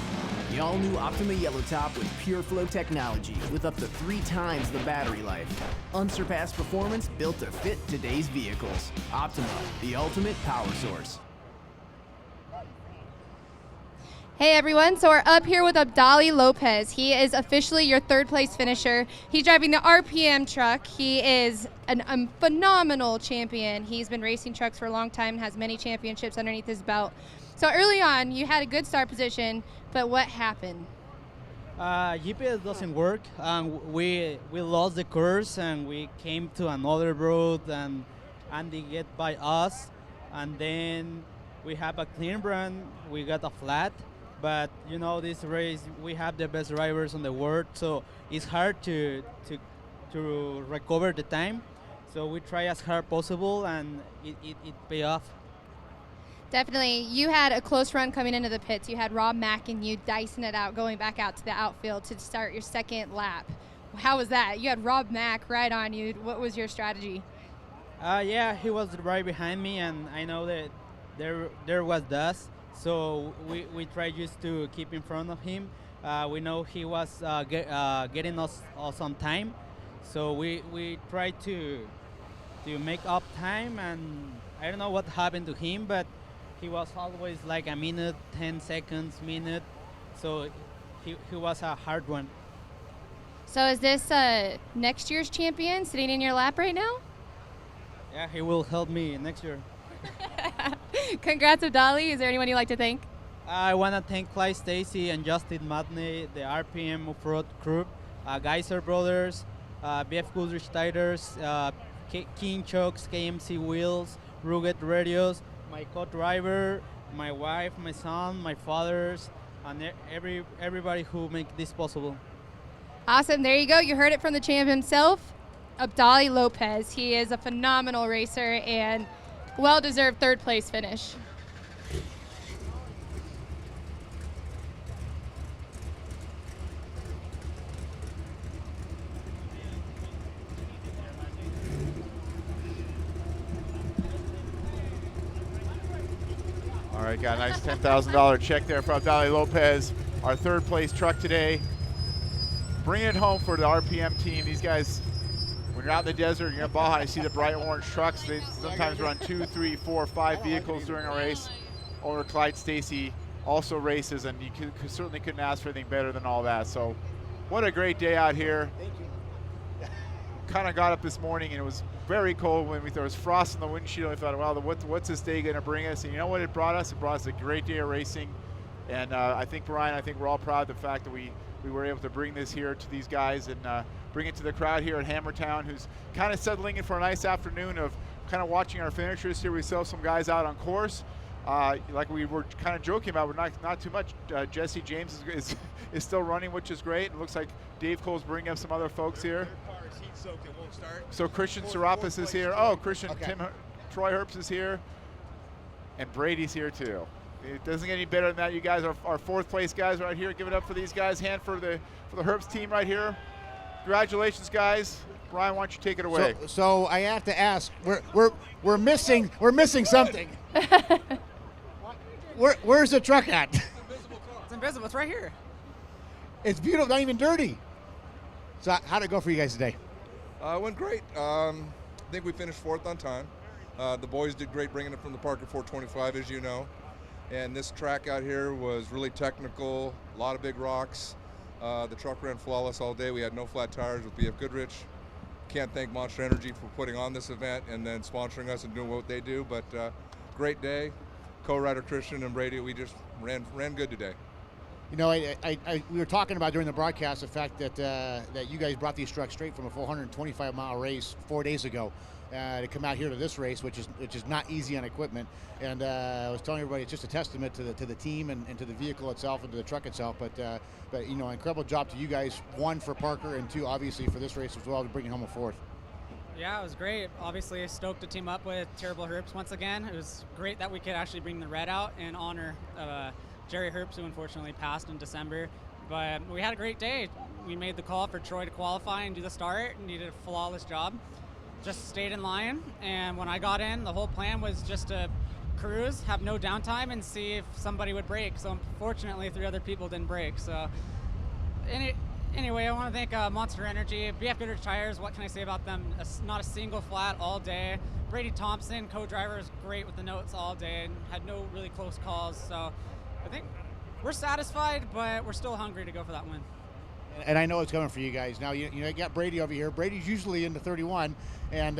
The all-new Optima Yellow Top with Pure Flow technology with up to 3 times the battery life. Unsurpassed performance built to fit today's vehicles. Optima, the ultimate power source. Hey everyone, so we're up here with Abdali Lopez. He is officially your 3rd place finisher. He's driving the RPM truck. He is a phenomenal champion. He's been racing trucks for a long time and has many championships underneath his belt. So early on, you had a good start position, but what happened? GPS doesn't work, and we lost the course, and we came to another road, and Andy get by us, and then we have a clean run. We got a flat, but you know this race we have the best drivers in the world, so it's hard to recover the time. So we try as hard possible, and it pay off. Definitely. You had a close run coming into the pits. You had Rob Mack and you dicing it out, going back out to the outfield to start your second lap. How was that? You had Rob Mack right on you. What was your strategy? Yeah, he was right behind me, and I know that there was dust, so we tried just to keep in front of him. We know he was getting us some time, so we tried to make up time, and I don't know what happened to him, but he was always like a minute, 10 seconds, minute, so he was a hard one. So is this next year's champion sitting in your lap right now? Yeah, he will help me next year. Congrats, Abdali. Is there anyone you'd like to thank? I want to thank Clyde Stacy and Justin Matney, the RPM off-road crew, Geyser Brothers, BF Goodrich Tires, King Chokes, KMC Wheels, Rugged Radios, my co-driver, my wife, my son, my fathers, and everybody who make this possible. Awesome. There you go. You heard it from the champ himself, Abdali Lopez. He is a phenomenal racer and well-deserved third place finish. All right, got a nice $10,000 check there for Abdali Lopez, our third place truck today. Bringing it home for the RPM team. These guys, when you're out in the desert, you're in Baja, you see the bright orange trucks. They sometimes run 2, 3, 4, 5 vehicles during a race. Owner Clyde Stacy also races, and you certainly couldn't ask for anything better than all that. So what a great day out here. Thank you. Kind of got up this morning and it was very cold when there was frost in the windshield. I thought, well, what's this day going to bring us? And you know what it brought us? It brought us a great day of racing. And I think, Brian, we're all proud of the fact that we were able to bring this here to these guys and bring it to the crowd here at Hammertown, who's kind of settling in for a nice afternoon of kind of watching our finishers here. We still have some guys out on course. Like we were kind of joking about, we're not too much. Jesse James is still running, which is great. It looks like Dave Cole's bringing up some other folks here. So Christian Serapis is here. Oh, Christian, okay. Troy Herbst is here. And Brady's here too. It doesn't get any better than that. You guys are our fourth place guys right here. Give it up for these guys. Hand for the Herbst team right here. Congratulations, guys. Brian, why don't you take it away? So I have to ask, we're missing something. Where's the truck at? It's invisible. It's right here. It's beautiful, not even dirty. So how'd it go for you guys today? It went great. I think we finished fourth on time. The boys did great bringing it from the park at 425, as you know. And this track out here was really technical, a lot of big rocks. The truck ran flawless all day. We had no flat tires with BF Goodrich. Can't thank Monster Energy for putting on this event and then sponsoring us and doing what they do, but great day. Co-rider Christian and Brady, we just ran good today. You know, we were talking about during the broadcast the fact that you guys brought these trucks straight from a 425-mile race 4 days ago to come out here to this race, which is not easy on equipment. And I was telling everybody it's just a testament to the team and to the vehicle itself and to the truck itself. But you know, incredible job to you guys. One for Parker and two, obviously, for this race as well to bring it home a fourth. Yeah, it was great. Obviously, stoked to team up with Terrible Herbst once again. It was great that we could actually bring the red out in honor of Jerry Herbst, who unfortunately passed in December. But we had a great day. We made the call for Troy to qualify and do the start, and he did a flawless job. Just stayed in line, and when I got in, the whole plan was just to cruise, have no downtime, and see if somebody would break. So unfortunately, 3 other people didn't break. So anyway, I want to thank Monster Energy, BF Goodrich Tires. What can I say about them? Not a single flat all day. Brady Thompson, co-driver, was great with the notes all day and had no really close calls. So I think we're satisfied, but we're still hungry to go for that win. And I know it's coming for you guys. Now, you got Brady over here. Brady's usually in the 31, and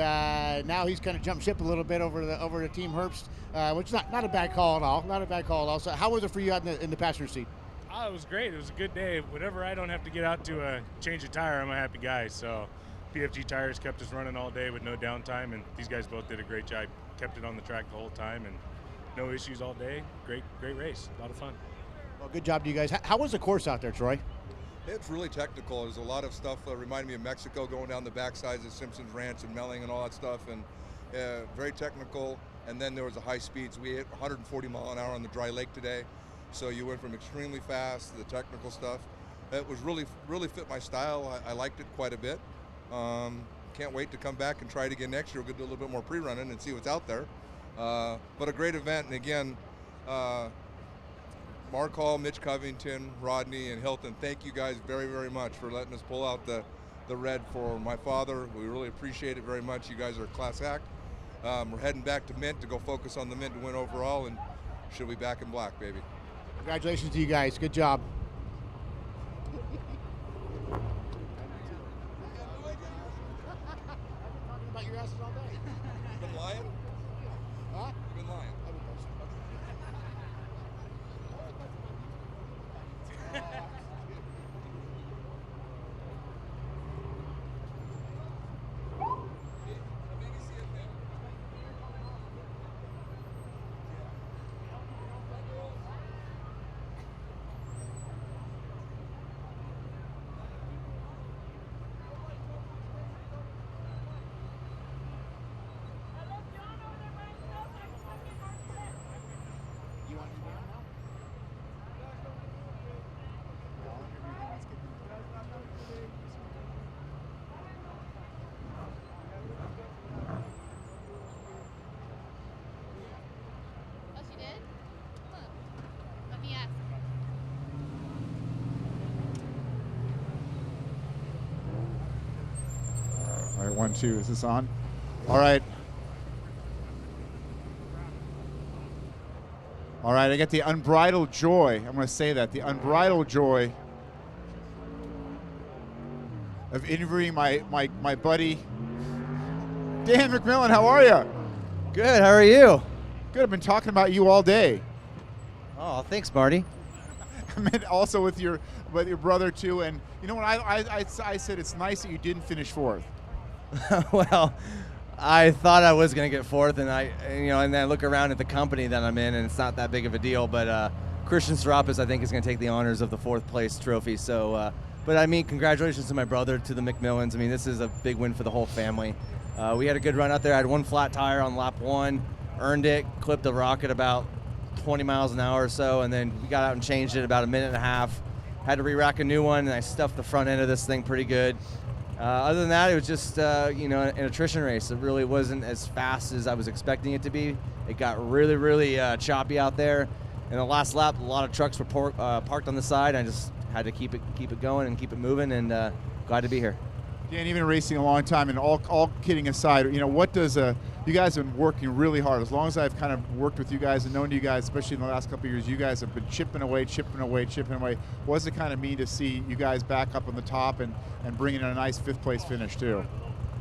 now he's kind of jumped ship a little bit over to Team Herbst, which is not a bad call at all. Not a bad call at all. So how was it for you out in the passenger seat? Oh, it was great. It was a good day. Whenever I don't have to get out to change a tire, I'm a happy guy. So PFG Tires kept us running all day with no downtime, and these guys both did a great job. Kept it on the track the whole time, and no issues all day. Great race. A lot of fun. Well, good job to you guys. How was the course out there, Troy? It's really technical. There's a lot of stuff reminding me of Mexico, going down the backsides of Simpson's Ranch and Melling and all that stuff, and very technical. And then there was the high speeds. We hit 140 mile an hour on the dry lake today, so you went from extremely fast to the technical stuff. It was really fit my style. I liked it quite a bit. Can't wait to come back and try it again next year. We're going to do a little bit more pre-running and see what's out there. But a great event, and again, Mark Hall, Mitch Covington, Rodney, and Hilton, thank you guys very, very much for letting us pull out the red for my father. We really appreciate it very much. You guys are a class act. We're heading back to Mint to go focus on the Mint to win overall, and she'll be back in black, baby. Congratulations to you guys. Good job. About your asses all day. You been lying? Huh? You been lying? Oh, she did? Huh. Let me ask. All right, 1, 2. Is this on? All right. All right, I get the unbridled joy. I'm going to say that. The unbridled joy of interviewing my buddy, Dan McMillan. How are you? Good. How are you? Good. I've been talking about you all day. Oh, thanks, Marty. I meant also with your brother too. And you know what? I said it's nice that you didn't finish fourth. Well, I thought I was going to get fourth, and and then I look around at the company that I'm in, and it's not that big of a deal. But Christian Serapis, I think, is going to take the honors of the fourth place trophy. So, but I mean, congratulations to my brother, to the McMillans. I mean, this is a big win for the whole family. We had a good run out there. I had one flat tire on lap 1, earned it, clipped the rocket about 20 miles an hour or so, and then we got out and changed it about a minute and a half. Had to re-rack a new one, and I stuffed the front end of this thing pretty good. Other than that, it was just an attrition race. It really wasn't as fast as I was expecting it to be. It got really, really choppy out there. In the last lap, a lot of trucks were parked on the side. I just had to keep it going and keep it moving, and glad to be here. Dan, you've been racing a long time, and all kidding aside, what does you guys have been working really hard. As long as I've kind of worked with you guys and known you guys, especially in the last couple of years, you guys have been chipping away. What does it kind of mean to see you guys back up on the top and bringing in a nice 5th place finish too?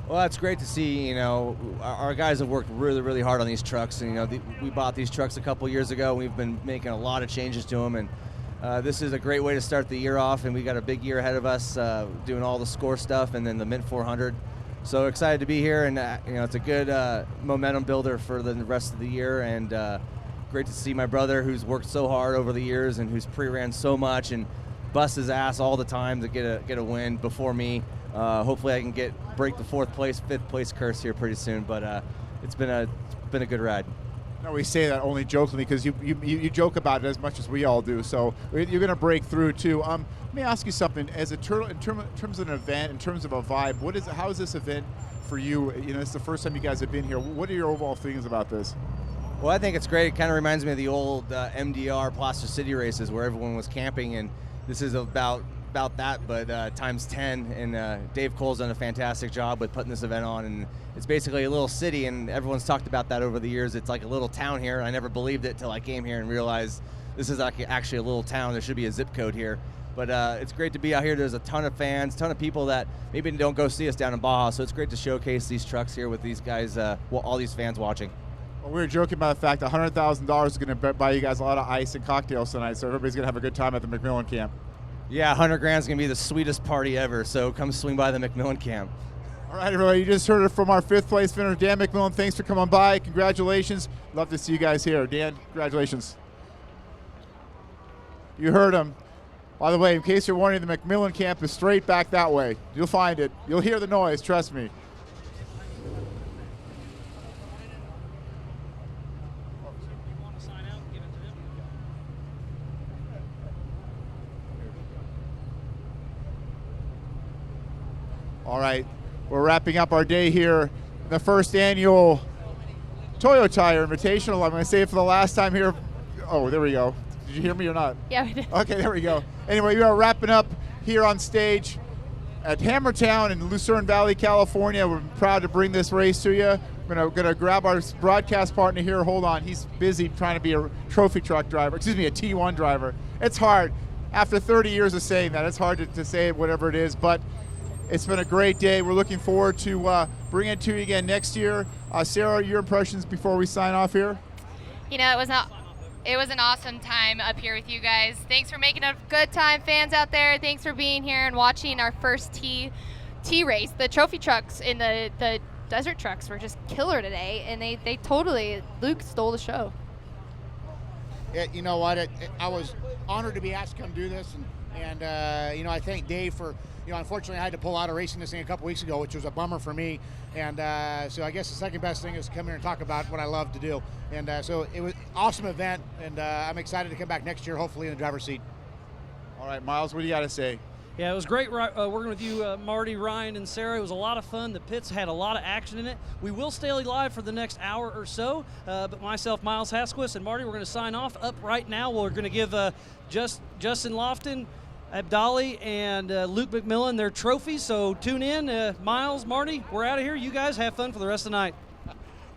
Well, that's great to see. Our guys have worked really, really hard on these trucks. And, we bought these trucks a couple years ago. We've been making a lot of changes to them, and this is a great way to start the year off. And we got a big year ahead of us, doing all the score stuff and then the Mint 400. So excited to be here, and it's a good momentum builder for the rest of the year. And great to see my brother, who's worked so hard over the years and who's pre-ran so much and busts his ass all the time to get a win before me. Hopefully I can break the 4th place, 5th place curse here pretty soon. But it's been a good ride. No, we say that only jokingly because you joke about it as much as we all do. So you're going to break through too. Let me ask you something. As in terms of an event, in terms of a vibe, how is this event for you? It's the first time you guys have been here. What are your overall feelings about this? Well, I think it's great. It kind of reminds me of the old MDR Plaster City races where everyone was camping, and this is about that, but times 10. And Dave Cole's done a fantastic job with putting this event on, and it's basically a little city, and everyone's talked about that over the years. It's like a little town here. I never believed it till I came here and realized this is actually a little town. There should be a zip code here. But it's great to be out here. There's a ton of fans, ton of people that maybe don't go see us down in Baja, so it's great to showcase these trucks here with these guys, all these fans watching. Well, we were joking about the fact that $100,000 is going to buy you guys a lot of ice and cocktails tonight, so everybody's going to have a good time at the McMillan camp. Yeah, 100 grand is going to be the sweetest party ever, so come swing by the McMillan camp. All right, everybody, you just heard it from our 5th place finisher, Dan McMillan. Thanks for coming by. Congratulations. Love to see you guys here. Dan, congratulations. You heard him. By the way, in case you're wondering, the McMillan camp is straight back that way. You'll find it. You'll hear the noise, trust me. All right, we're wrapping up our day here, the first annual Toyo Tire Invitational. I'm going to say it for the last time here. Oh, there we go. Did you hear me or not? Yeah, we did. Okay, there we go. Anyway, we are wrapping up here on stage at Hammertown in Lucerne Valley, California. We're proud to bring this race to you. We're gonna grab our broadcast partner here. Hold on, he's busy trying to be a trophy truck driver. Excuse me, a T1 driver. It's hard. After 30 years of saying that, it's hard to say whatever it is, but it's been a great day. We're looking forward to bringing it to you again next year. Sarah, your impressions before we sign off here? You know, it was an awesome time up here with you guys. Thanks for making a good time, fans out there. Thanks for being here and watching our first T race. The trophy trucks in the desert trucks were just killer today, and they totally, Luke stole the show. You know what? I was honored to be asked to come do this, and I thank Dave for. Unfortunately, I had to pull out of racing this thing a couple weeks ago, which was a bummer for me. And so I guess the second best thing is to come here and talk about what I love to do. And so it was an awesome event, and I'm excited to come back next year, hopefully in the driver's seat. All right, Miles, what do you got to say? Yeah, it was great working with you, Marty, Ryan, and Sarah. It was a lot of fun. The pits had a lot of action in it. We will stay live for the next hour or so, but myself, Miles Hasquist, and Marty, we're going to sign off up right now. We're going to give Justin Lofton, Abdali, and Luke McMillan their trophies, so tune in. Miles, Marty, we're out of here. You guys have fun for the rest of the night.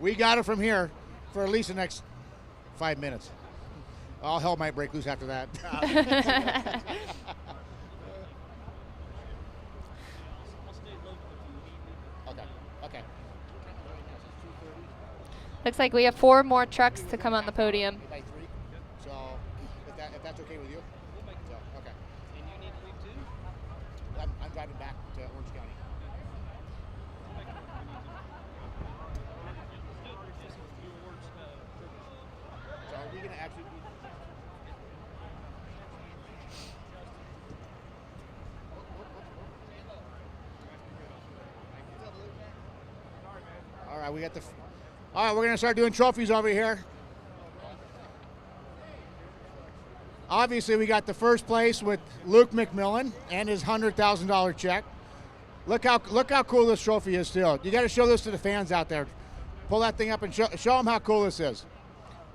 We got it from here for at least the next 5 minutes. All hell might break loose after that. Okay. Looks like we have 4 more trucks to come on the podium. By 3. So if that's okay with you. So, okay. And you need to leave too? I'm driving back to Orange County. So are we going to actually be... All right, all right, we're going to start doing trophies over here. Obviously, we got the first place with Luke McMillan and his $100,000 check. Look how cool this trophy is still. You got to show this to the fans out there. Pull that thing up and show them how cool this is.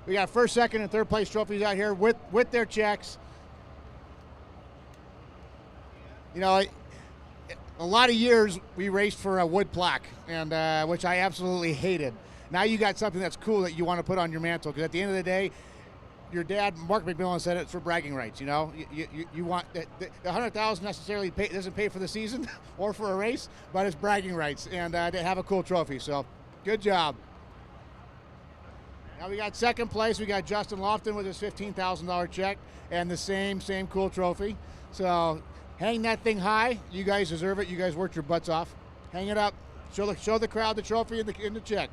We got first, second, and third place trophies out here with their checks. You know, a lot of years we raced for a wood plaque, and which I absolutely hated. Now you got something that's cool that you want to put on your mantle, because at the end of the day, your dad, Mark McMillan, said it's for bragging rights. You know, you want the $100,000 necessarily doesn't pay for the season or for a race, but it's bragging rights, and to have a cool trophy. So, good job. Now we got second place. We got Justin Lofton with his $15,000 check and the same cool trophy. So, hang that thing high. You guys deserve it. You guys worked your butts off. Hang it up. Show the crowd the trophy and the check.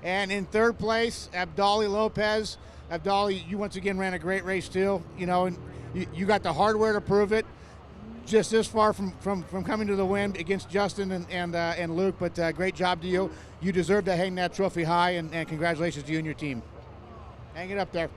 And in third place, Abdali Lopez. Abdali, you once again ran a great race too. You know, and you got the hardware to prove it. Just this far from coming to the win against Justin and Luke, but great job to you. You deserve to hang that trophy high, and congratulations to you and your team. Hang it up there.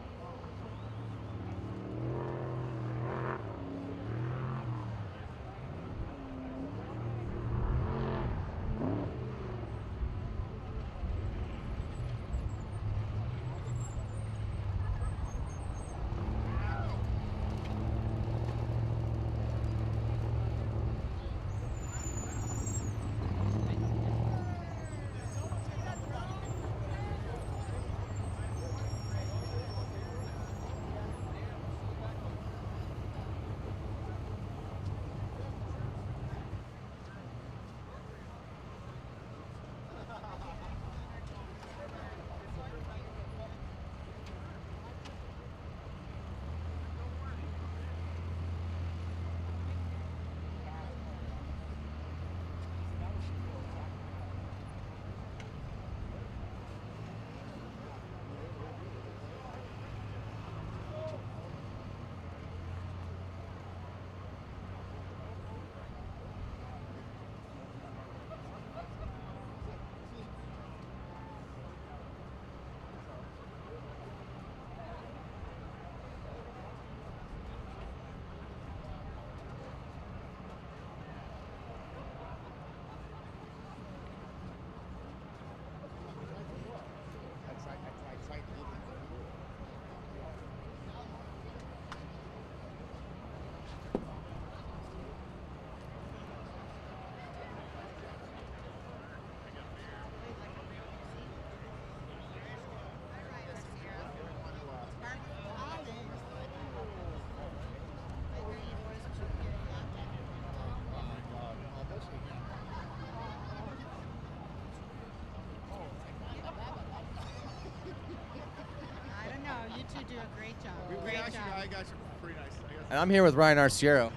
You two do a great job. We Great actually, job. I got you pretty nice. And I'm here with Ryan Arciero.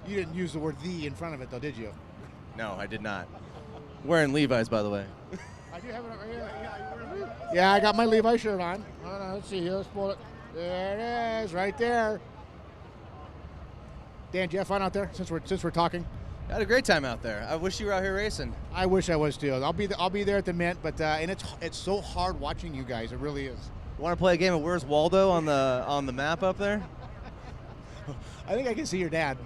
You didn't use the word "the" in front of it, though, did you? No, I did not. Wearing Levi's, by the way. I do have it right here. Yeah, I got my Levi shirt on. Let's see here. Let's pull it. There it is, right there. Dan, did you have fun out there since we're talking? I had a great time out there. I wish you were out here racing. I wish I was too. I'll be there at the Mint, but and it's so hard watching you guys. It really is. You want to play a game of Where's Waldo on the map up there? I think I can see your dad.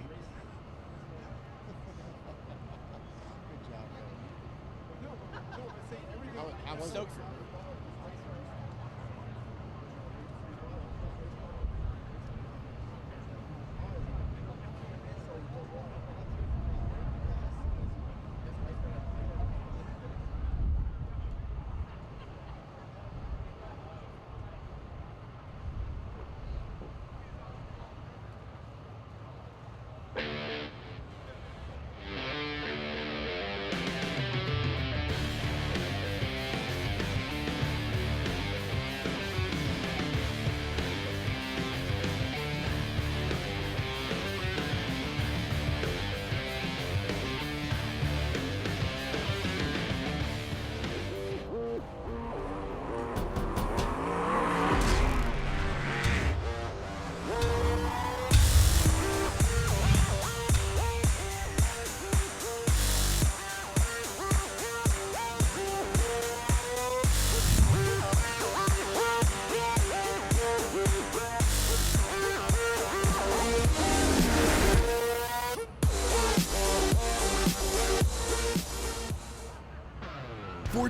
Stoked for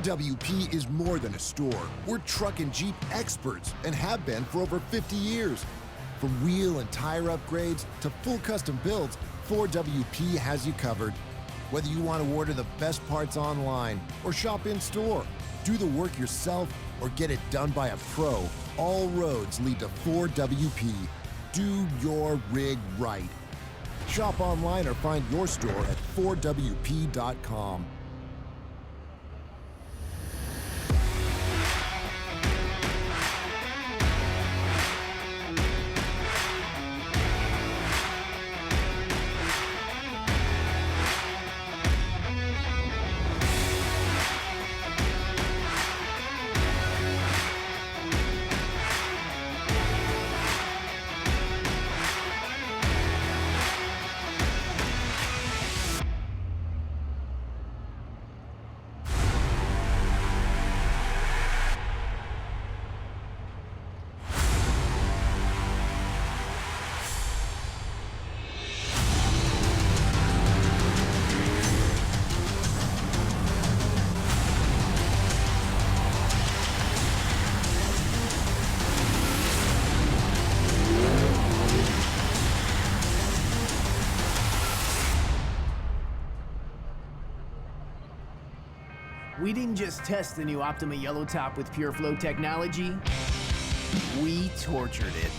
WP is more than a store. We're truck and Jeep experts and have been for over 50 years. From wheel and tire upgrades to full custom builds, 4WP has you covered. Whether you want to order the best parts online or shop in store, do the work yourself or get it done by a pro, all roads lead to 4WP. Do your rig right. Shop online or find your store at 4WP.com. We didn't just test the new Optima Yellow Top with Pure Flow technology, we tortured it.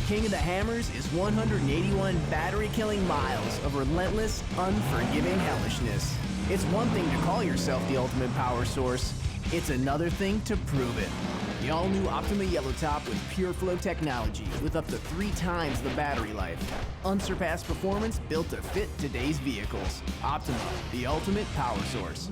King of the Hammers is 181 battery-killing miles of relentless, unforgiving hellishness. It's one thing to call yourself the ultimate power source. It's another thing to prove it. The all-new Optima Yellow Top with Pure Flow technology with up to 3 times the battery life. Unsurpassed performance built to fit today's vehicles. Optima, the ultimate power source.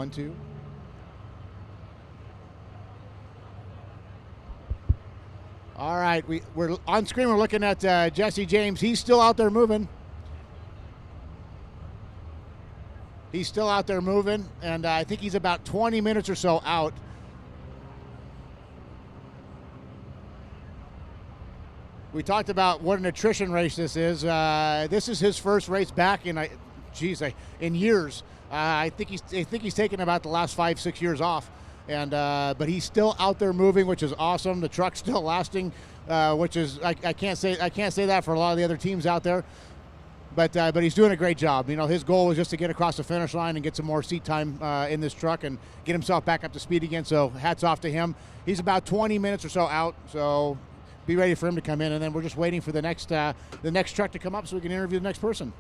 1, 2. All right, we're on screen. We're looking at Jesse James. He's still out there moving. He's still out there moving, and I think he's about 20 minutes or so out. We talked about what an attrition race this is. This is his first race back in, in years. I think he's taken about the last 5-6 years off. And but he's still out there moving, which is awesome. The truck's still lasting, which is I can't say that for a lot of the other teams out there. But he's doing a great job. You know, his goal was just to get across the finish line and get some more seat time in this truck and get himself back up to speed again. So hats off to him. He's about 20 minutes or so out. So be ready for him to come in, and then we're just waiting for the next truck to come up so we can interview the next person.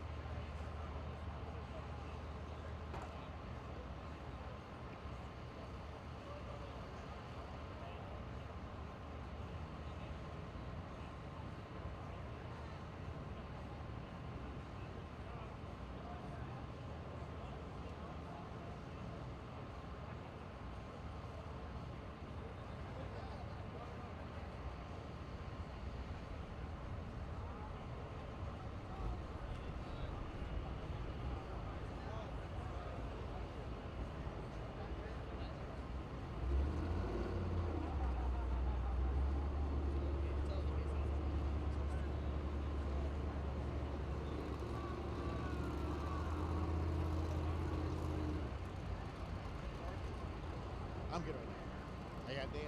I'm good right now. I got Dan.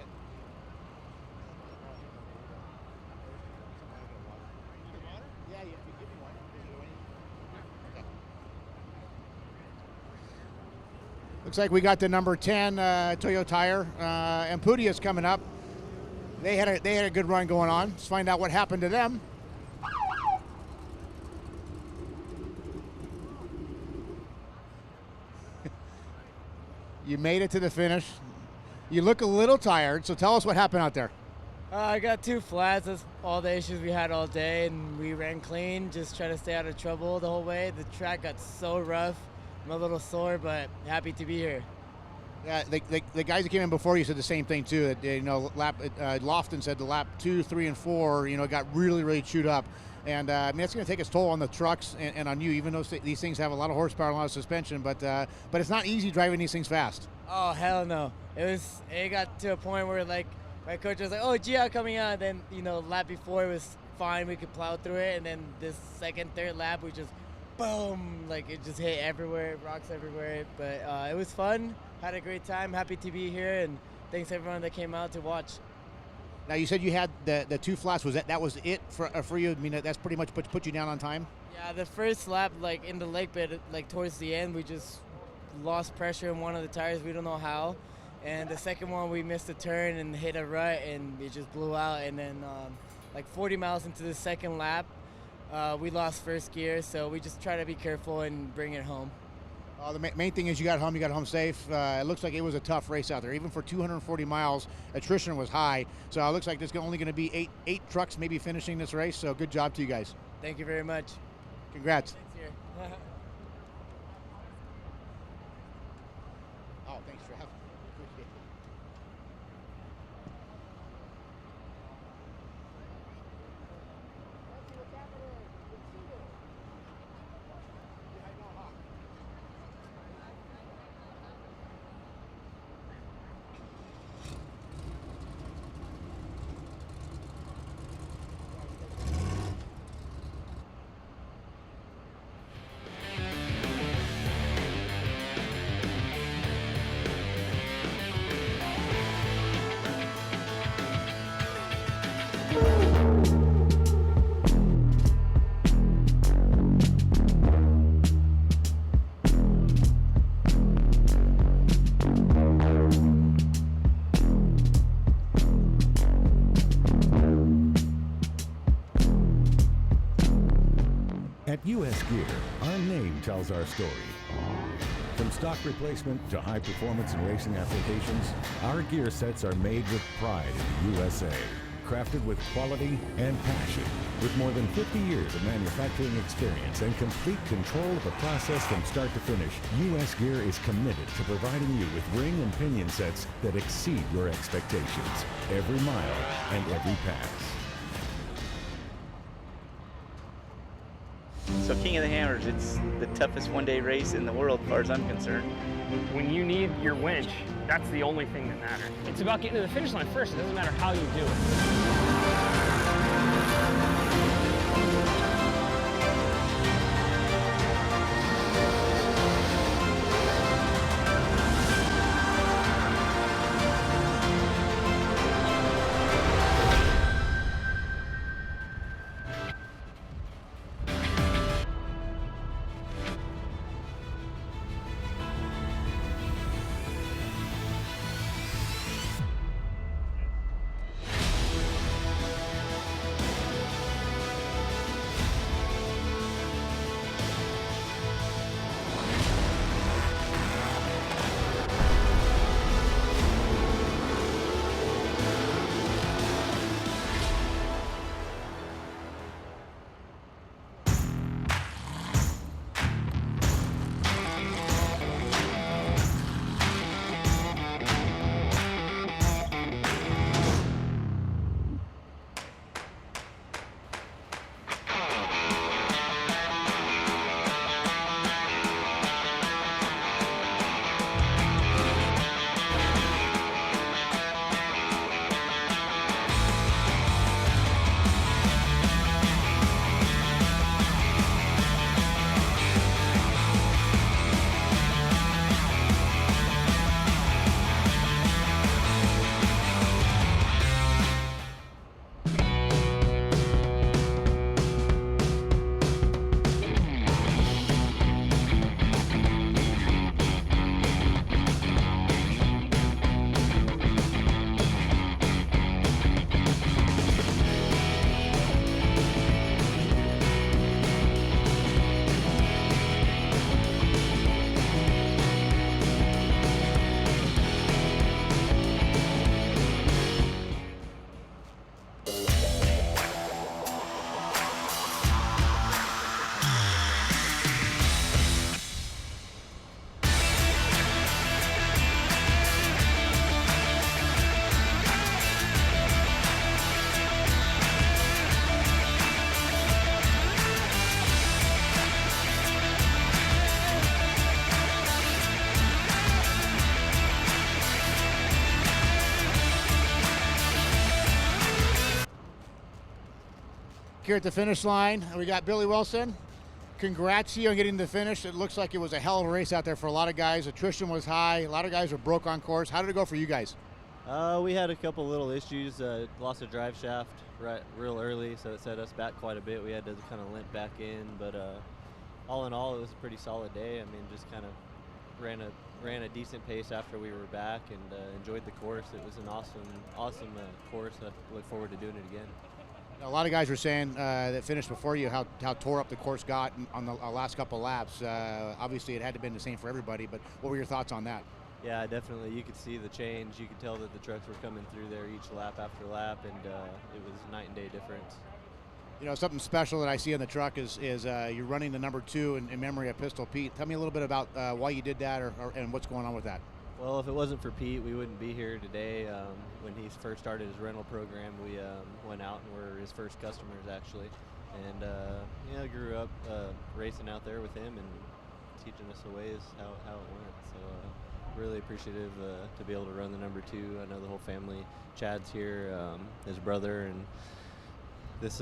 Yeah, you give me one. Okay. Looks like we got the number 10 Toyo tire. And Pudia's coming up. They had a good run going on. Let's find out what happened to them. You made it to the finish. You look a little tired, so tell us what happened out there. I got 2 flats. That's all the issues we had all day, and we ran clean, just trying to stay out of trouble the whole way. The track got so rough. I'm a little sore, but happy to be here. Yeah, the guys that came in before you said the same thing too. That, Lofton said the lap 2, 3, and 4, got really chewed up. And I mean, it's going to take its toll on the trucks and on you, even though these things have a lot of horsepower and a lot of suspension. But it's not easy driving these things fast. Oh, hell no. It got to a point where, like, my coach was like, oh, Gia coming on. Then, lap before it was fine. We could plow through it. And then this second, third lap, we just, boom, like it just hit everywhere, rocks everywhere. But it was fun. Had a great time. Happy to be here. And thanks everyone that came out to watch. Now, you said you had the 2 flats. Was that was it for you? I mean, that's pretty much put you down on time? Yeah, the first lap, like in the lake bed, like towards the end, we just lost pressure in one of the tires. We don't know how. And the second one, we missed a turn and hit a rut, and it just blew out. And then like 40 miles into the second lap, we lost first gear. So we just try to be careful and bring it home. The main thing is you got home safe. It looks like it was a tough race out there. Even for 240 miles, attrition was high. So it looks like there's only going to be eight trucks maybe finishing this race. So good job to you guys. Thank you very much. Congrats. Thanks here. Oh, thanks for having me. Appreciate it. At US Gear, our name tells our story. From stock replacement to high performance and racing applications, our gear sets are made with pride in the USA. crafted with quality and passion. With more than 50 years of manufacturing experience and complete control of the process from start to finish, U.S. Gear is committed to providing you with ring and pinion sets that exceed your expectations every mile and every pass. So King of the Hammers, it's the toughest one-day race in the world as far as I'm concerned. When you need your winch, that's the only thing that matters. It's about getting to the finish line first. It doesn't matter how you do it. Here at the finish line, we got Billy Wilson. Congrats to you on getting to the finish. It looks like it was a hell of a race out there for a lot of guys. Attrition was high. A lot of guys were broke on course. How did it go for you guys? We had a couple little issues. Lost a drive shaft real early, so it set us back quite a bit. We had to kind of limp back in, but all in all, it was a pretty solid day. I mean, just kind of ran a decent pace after we were back and enjoyed the course. It was an awesome course. I look forward to doing it again. A lot of guys were saying that finished before you how tore up the course got on the last couple laps. Obviously, it had to have been the same for everybody, but what were your thoughts on that? Yeah, definitely. You could see the change. You could tell that the trucks were coming through there each lap after lap, and it was night and day difference. You know, something special that I see on the truck is you're running the number 2 in memory of Pistol Pete. Tell me a little bit about why you did that and what's going on with that. Well, if it wasn't for Pete, we wouldn't be here today. When he first started his rental program, we went out and were his first customers, actually. And, grew up racing out there with him and teaching us the ways how it went. So really appreciative to be able to run the number 2. I know the whole family. Chad's here, his brother, and this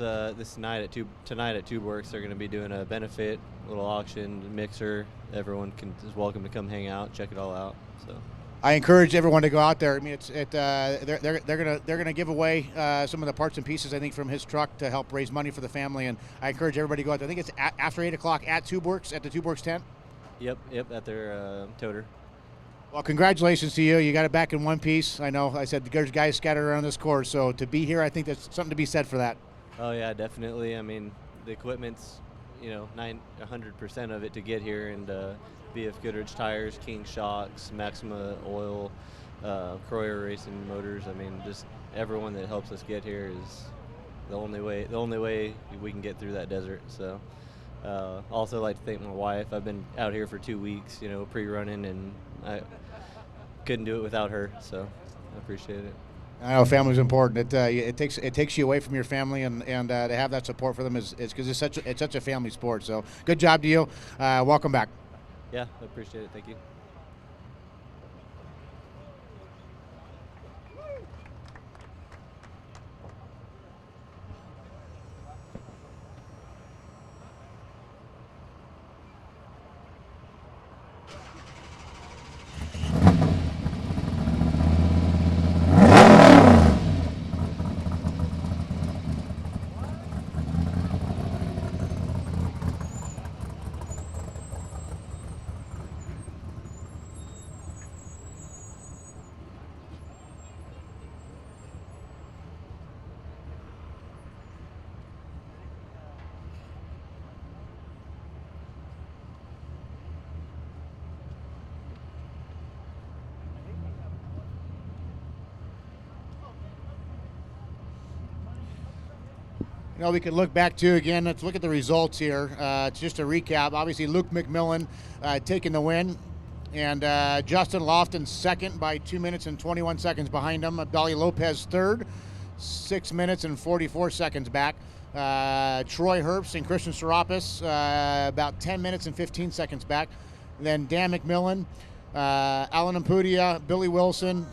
night tonight at TubeWorks, they're going to be doing a benefit, little auction, mixer. Everyone is welcome to come hang out, check it all out. So I encourage everyone to go out there. I mean, they're gonna give away some of the parts and pieces, I think, from his truck to help raise money for the family. And I encourage everybody to go out there. I think it's after 8 o'clock at TubeWorks, at the TubeWorks tent. Yep, at their toter. Well, congratulations to you. You got it back in one piece. I know I said there's guys scattered around this course, so to be here, I think there's something to be said for that. Oh yeah, definitely. I mean, the equipment's 100% of it to get here, and BF Goodrich tires, King shocks, Maxima oil, Croyer Racing motors. I mean, just everyone that helps us get here is the only way we can get through that desert. So also like to thank my wife. I've been out here for 2 weeks, pre-running, and I couldn't do it without her, so I appreciate it. I know family's important. It takes you away from your family, and to have that support for them is because it's such a family sport. So good job to you. Welcome back. Yeah, I appreciate it. Thank you. We could look back to again. Let's look at the results here. Just a recap. Obviously, Luke McMillan taking the win, and Justin Lofton second by 2 minutes and 21 seconds behind him. Abdali Lopez third, 6 minutes and 44 seconds back. Troy Herbst and Christian Serapis about 10 minutes and 15 seconds back. Then Dan McMillan, Alan Ampudia, Billy Wilson,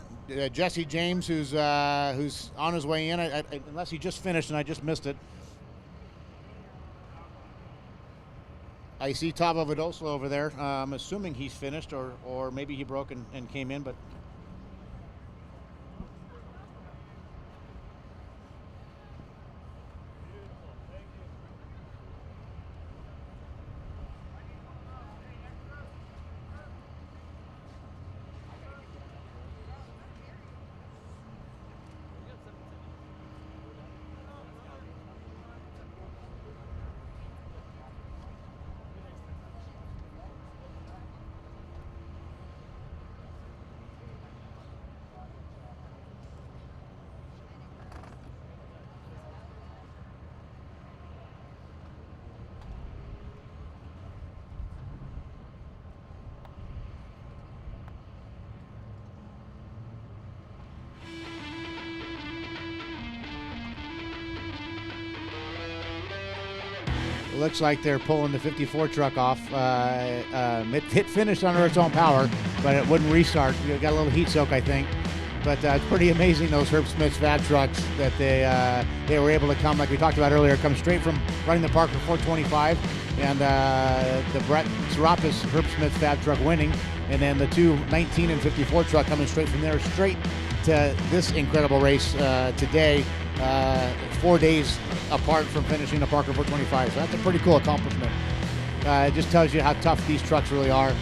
Jesse James, who's on his way in, unless he just finished and I just missed it. I see Tavo Vidosla over there. I'm assuming he's finished, or maybe he broke and came in, but it looks like they're pulling the 54 truck off. It finished under its own power, but it wouldn't restart. It got a little heat soak, I think. But it's pretty amazing, those Herb Smith's Fab trucks, that they were able to come, like we talked about earlier, come straight from running the Parker 425, and the Brett Serapis Herb Smith Fab truck winning, and then the two 19 and 54 truck coming straight from there straight to this incredible race today, 4 days apart from finishing the Parker 425. So that's a pretty cool accomplishment. It just tells you how tough these trucks really are.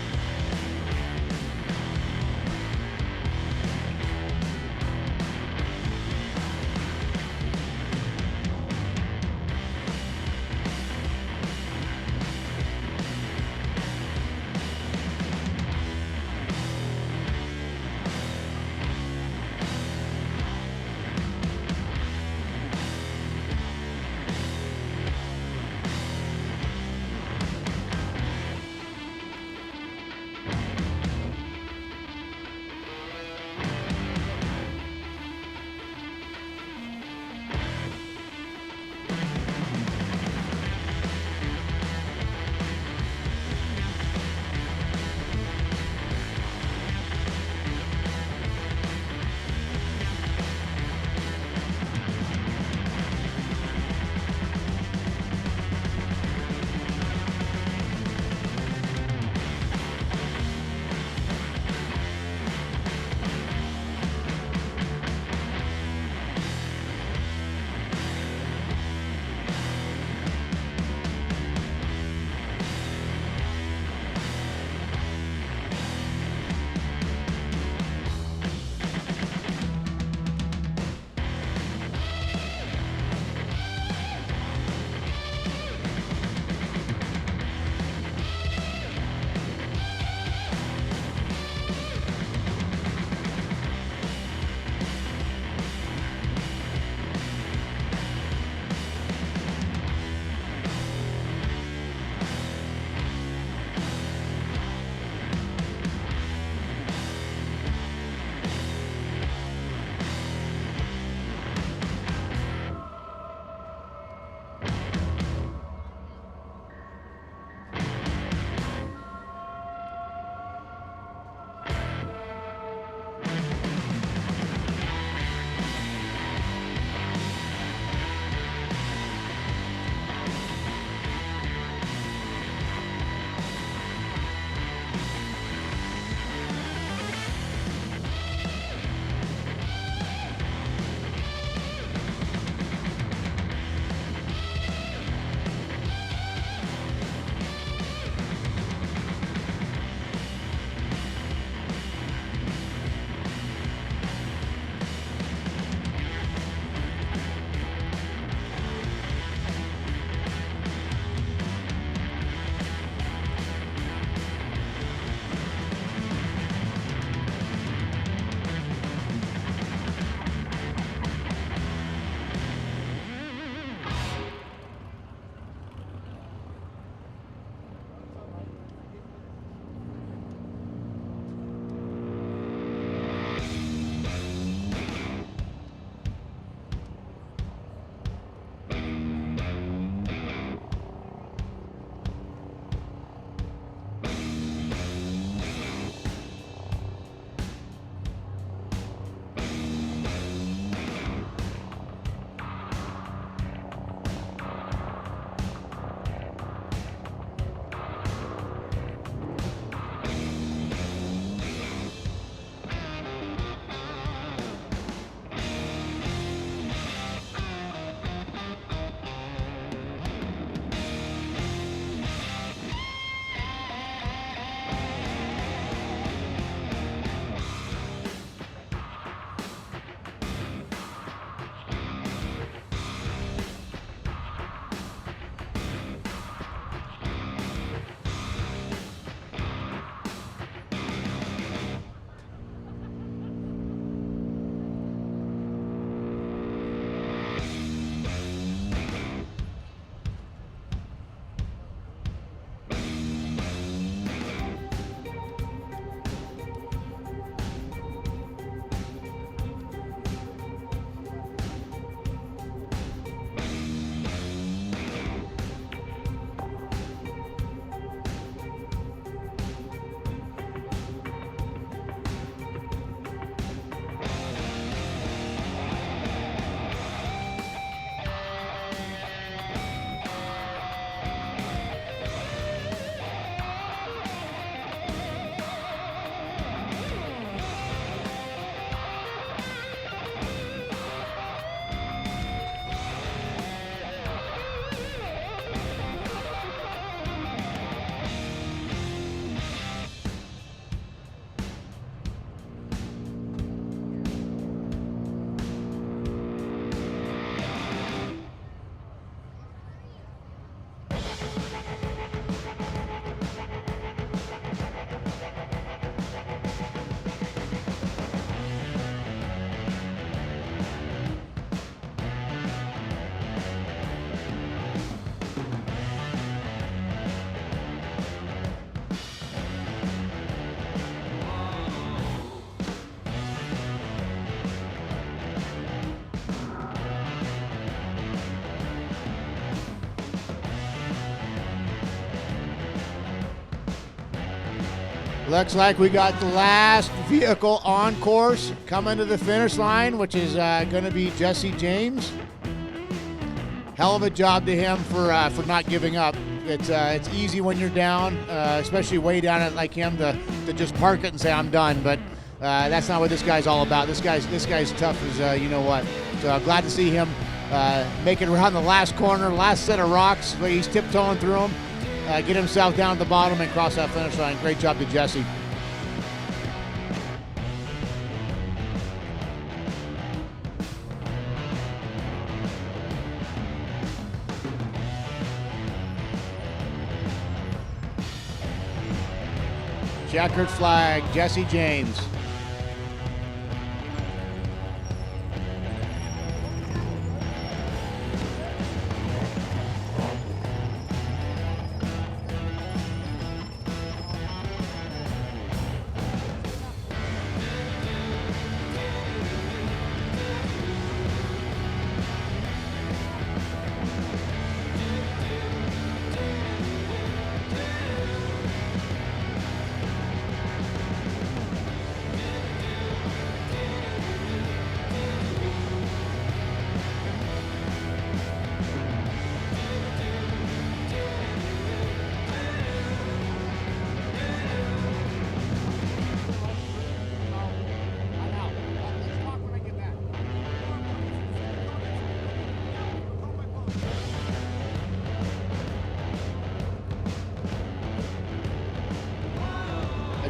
Looks like we got the last vehicle on course coming to the finish line, which is going to be Jesse James. Hell of a job to him for not giving up. It's easy when you're down, especially way down at like him, to just park it and say I'm done. But that's not what this guy's all about. This guy's tough as you know what. So I'm glad to see him make it around the last corner, last set of rocks. He's tiptoeing through them. Get himself down to the bottom and cross that finish line. Great job to Jesse. Checkered flag, Jesse James.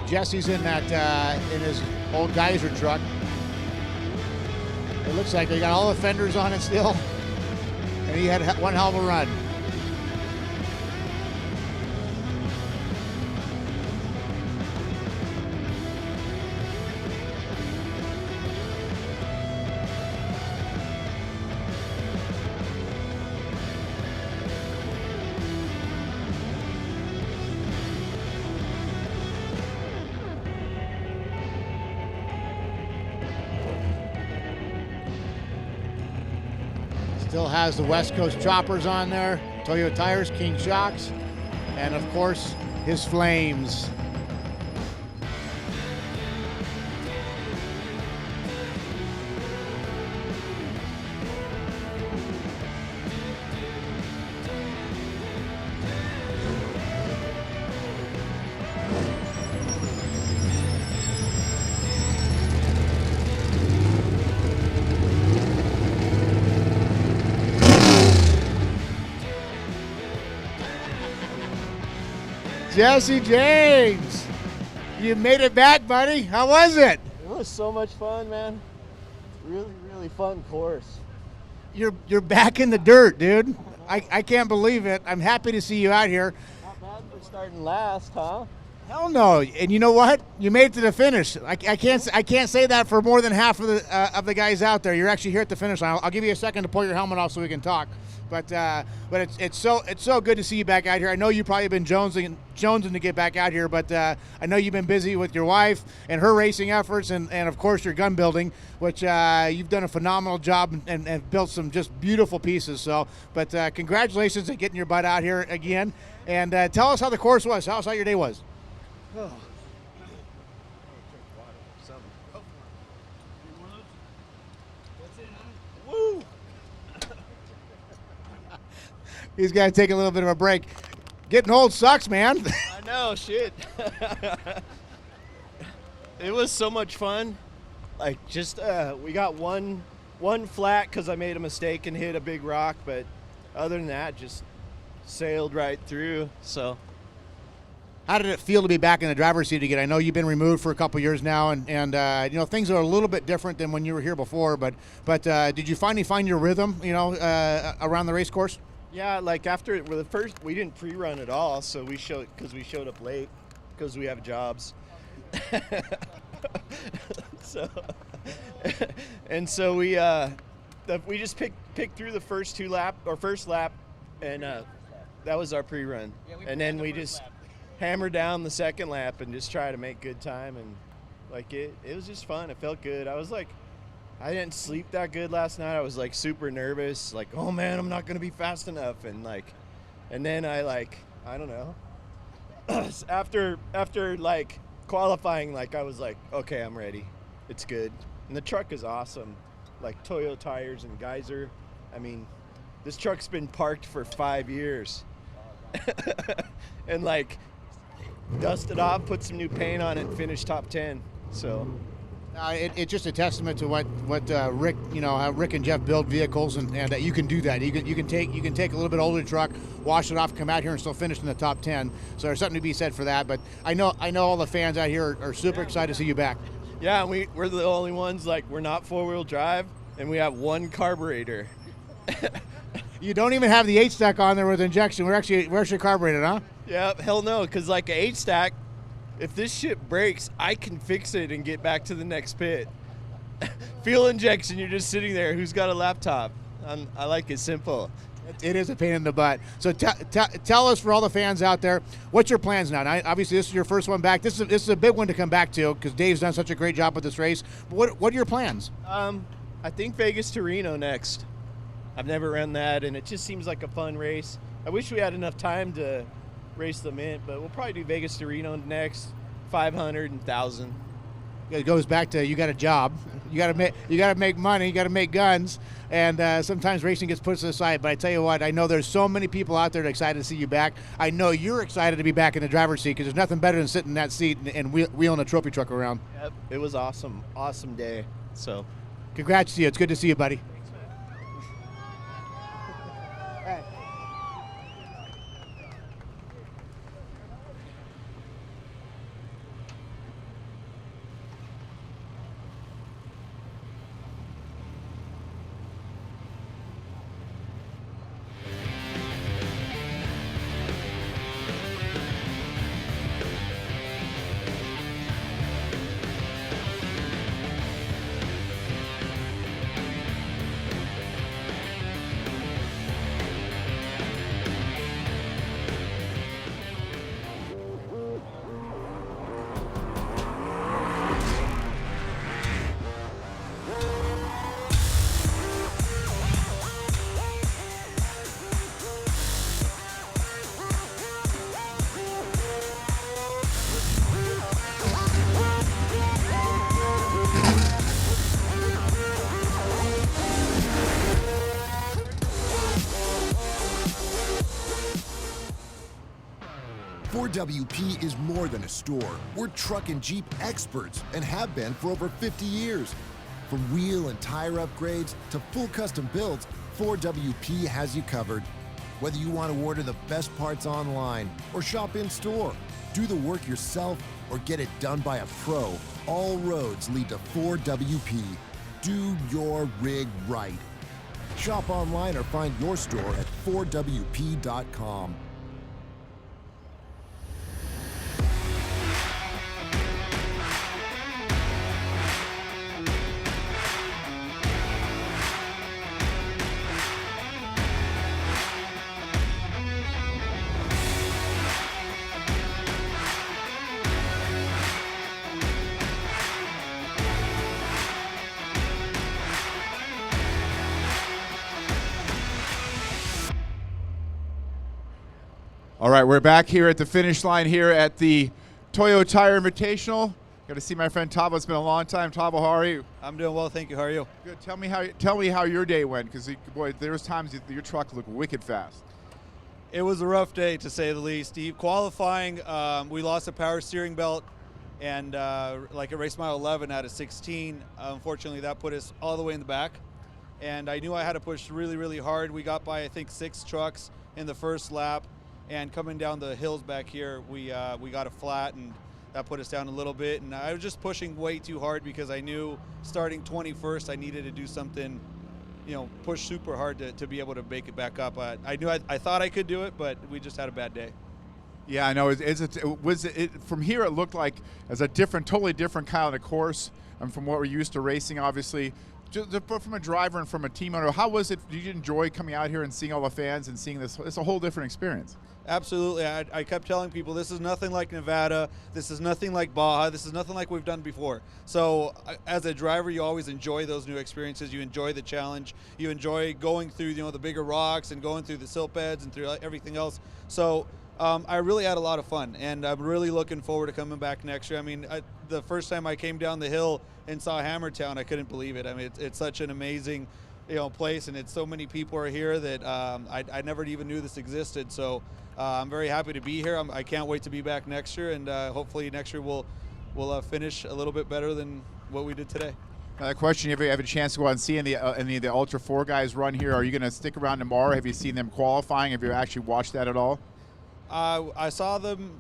Jesse's in in his old geyser truck. It looks like they got all the fenders on it still, and he had one hell of a run. Still has the West Coast choppers on there, Toyo tires, King shocks, and of course, his flames. Jesse James, you made it back, buddy. How was it? It was so much fun, man. Really, really fun course. You're back in the dirt, dude. I can't believe it. I'm happy to see you out here. Not bad for starting last, huh? Hell no. And you know what? You made it to the finish. I can't say that for more than half of the guys out there. You're actually here at the finish line. I'll give you a second to pull your helmet off so we can talk. But it's so good to see you back out here. I know you've probably been jonesing to get back out here, but I know you've been busy with your wife and her racing efforts and of course your gun building, which you've done a phenomenal job and built some just beautiful pieces. So, but congratulations on getting your butt out here again. And tell us how the course was. Tell us how your day was. Oh. Woo! He's got to take a little bit of a break. Getting old sucks, man. I know, shit. It was so much fun. Like, just we got one flat because I made a mistake and hit a big rock, but other than that, just sailed right through. So, how did it feel to be back in the driver's seat again? I know you've been removed for a couple years now, and you know things are a little bit different than when you were here before. But did you finally find your rhythm? You know, around the race course. yeah, like after the first, we didn't pre-run at all, so we showed up late because we have jobs. So, and so we just picked through the first lap, and that was our pre-run, and then we just hammered down the second lap and just try to make good time, and like it was just fun. It felt good. I didn't sleep that good last night. I was like super nervous, like, oh man, I'm not gonna be fast enough, and then I don't know. after like qualifying, like I was like, okay, I'm ready. It's good. And the truck is awesome. Like Toyo tires and Geyser. I mean, this truck's been parked for 5 years. And like dust it off, put some new paint on it, and finish top 10. So It's just a testament to what Rick, how Rick and Jeff build vehicles, and you can do that. You can take a little bit older truck, wash it off, come out here and still finish in the top 10. So there's something to be said for that. But I know all the fans out here are super excited to see you back. yeah, and we're the only ones, like, we're not 4-wheel drive, and we have one carburetor. You don't even have the 8-stack on there with injection. We're actually carbureted, huh? Yeah, hell no, because like an 8-stack, if this shit breaks, I can fix it and get back to the next pit. Fuel injection, you're just sitting there. Who's got a laptop? I like it simple. It is a pain in the butt. So tell us, for all the fans out there, what's your plans now? Now, obviously, this is your first one back. This is a big one to come back to because Dave's done such a great job with this race. But what are your plans? I think Vegas to Reno next. I've never run that, and it just seems like a fun race. I wish we had enough time to race them in, but we'll probably do Vegas to Reno next, 500 and 1,000. It goes back to you got a job, you got to make money, you got to make guns, and sometimes racing gets put to the side. But I tell you what, I know there's so many people out there that are excited to see you back. I know you're excited to be back in the driver's seat because there's nothing better than sitting in that seat and wheeling a trophy truck around. Yep, it was awesome day. So, congrats to you. It's good to see you, buddy. WP is more than a store. We're truck and Jeep experts and have been for over 50 years. From wheel and tire upgrades to full custom builds, 4WP has you covered. Whether you want to order the best parts online or shop in store, do the work yourself or get it done by a pro, all roads lead to 4WP. Do your rig right. Shop online or find your store at 4WP.com. All right, we're back here at the finish line here at the Toyo Tire Invitational. Got to see my friend Tavo. It's been a long time. Tavo, how are you? I'm doing well, thank you. How are you? Good. Tell me how your day went, because boy, there was times your truck looked wicked fast. It was a rough day, to say the least. Steve, qualifying, we lost a power steering belt, and like at race mile 11 out of 16, unfortunately that put us all the way in the back. And I knew I had to push really, really hard. We got by, I think, 6 trucks in the first lap. And coming down the hills back here, we got a flat, and that put us down a little bit. And I was just pushing way too hard because I knew starting 21st, I needed to do something, push super hard to be able to make it back up. I thought I could do it, but we just had a bad day. Yeah, I know. From here, it looked like as a totally different kind of course, from what we're used to racing, obviously. Just from a driver and from a team owner, how was it? Did you enjoy coming out here and seeing all the fans and seeing this? It's a whole different experience. Absolutely. I kept telling people this is nothing like Nevada. This is nothing like Baja. This is nothing like we've done before. So as a driver, you always enjoy those new experiences. You enjoy the challenge. You enjoy going through the bigger rocks and going through the silt beds and through everything else. So I really had a lot of fun, and I'm really looking forward to coming back next year. I mean, the first time I came down the hill and saw Hammertown, I couldn't believe it. I mean, it's such an amazing, place, and it's so many people are here that I never even knew this existed. So I'm very happy to be here. I can't wait to be back next year, and hopefully next year we'll finish a little bit better than what we did today. Question: if you have a chance to go out and see any of the Ultra 4 guys run here, are you going to stick around tomorrow? Have you seen them qualifying? Have you actually watched that at all? I saw them,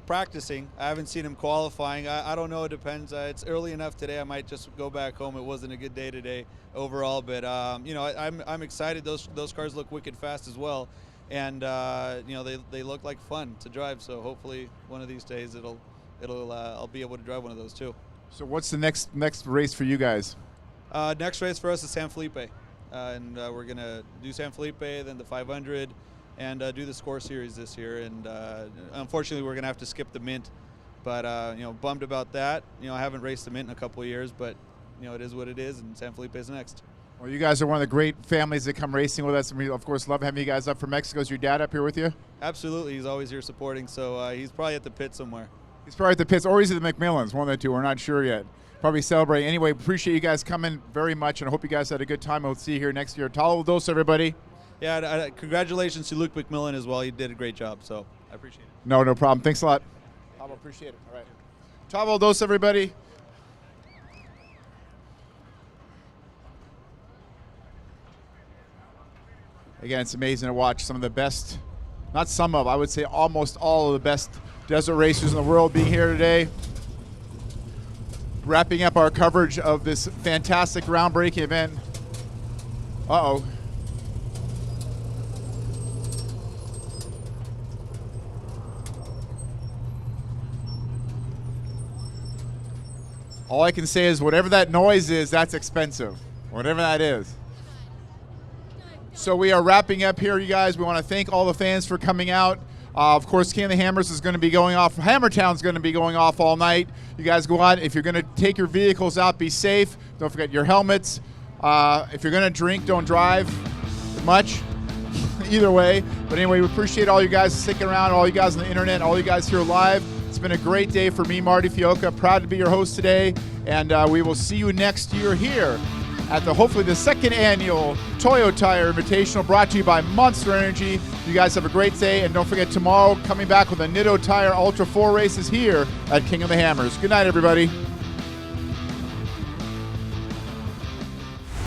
practicing. I haven't seen them qualifying. I don't know. It depends. It's early enough today. I might just go back home. It wasn't a good day today overall, but I'm excited. Those cars look wicked fast as well, and they look like fun to drive. So hopefully one of these days I'll be able to drive one of those too. So what's the next race for you guys? Next race for us is San Felipe, and we're gonna do San Felipe, then the 500. And do the Score Series this year, and unfortunately we're going to have to skip the Mint, but bummed about that. I haven't raced the Mint in a couple of years, but it is what it is, and San Felipe is next. Well, you guys are one of the great families that come racing with us, and we of course love having you guys up from Mexico. Is your dad up here with you? Absolutely, he's always here supporting, so he's probably at the pit somewhere. He's probably at the pits, or he's at the McMillans, one of the two, we're not sure yet. Probably celebrating. Anyway, appreciate you guys coming very much, and I hope you guys had a good time. We'll see you here next year. Talo dos, everybody. Yeah, congratulations to Luke McMillan as well. He did a great job, so I appreciate it. No problem. Thanks a lot. Tavo, appreciate it. All right. Tavo dos, everybody. Again, it's amazing to watch some of the best, not some of, I would say almost all of the best desert racers in the world being here today. Wrapping up our coverage of this fantastic groundbreaking event. Uh-oh. All I can say is whatever that noise is, that's expensive. Whatever that is. So we are wrapping up here, you guys. We want to thank all the fans for coming out. Of course, King of the Hammers is going to be going off. Hammertown's going to be going off all night. You guys go out. If you're going to take your vehicles out, be safe. Don't forget your helmets. If you're going to drink, don't drive much. Either way. But anyway, we appreciate all you guys sticking around, all you guys on the internet, all you guys here live. It's been a great day for me, Marty Fioca. Proud to be your host today. And we will see you next year here at hopefully the second annual Toyo Tire Invitational, brought to you by Monster Energy. You guys have a great day, and don't forget tomorrow coming back with a Nitto Tire Ultra 4 races here at King of the Hammers. Good night, everybody.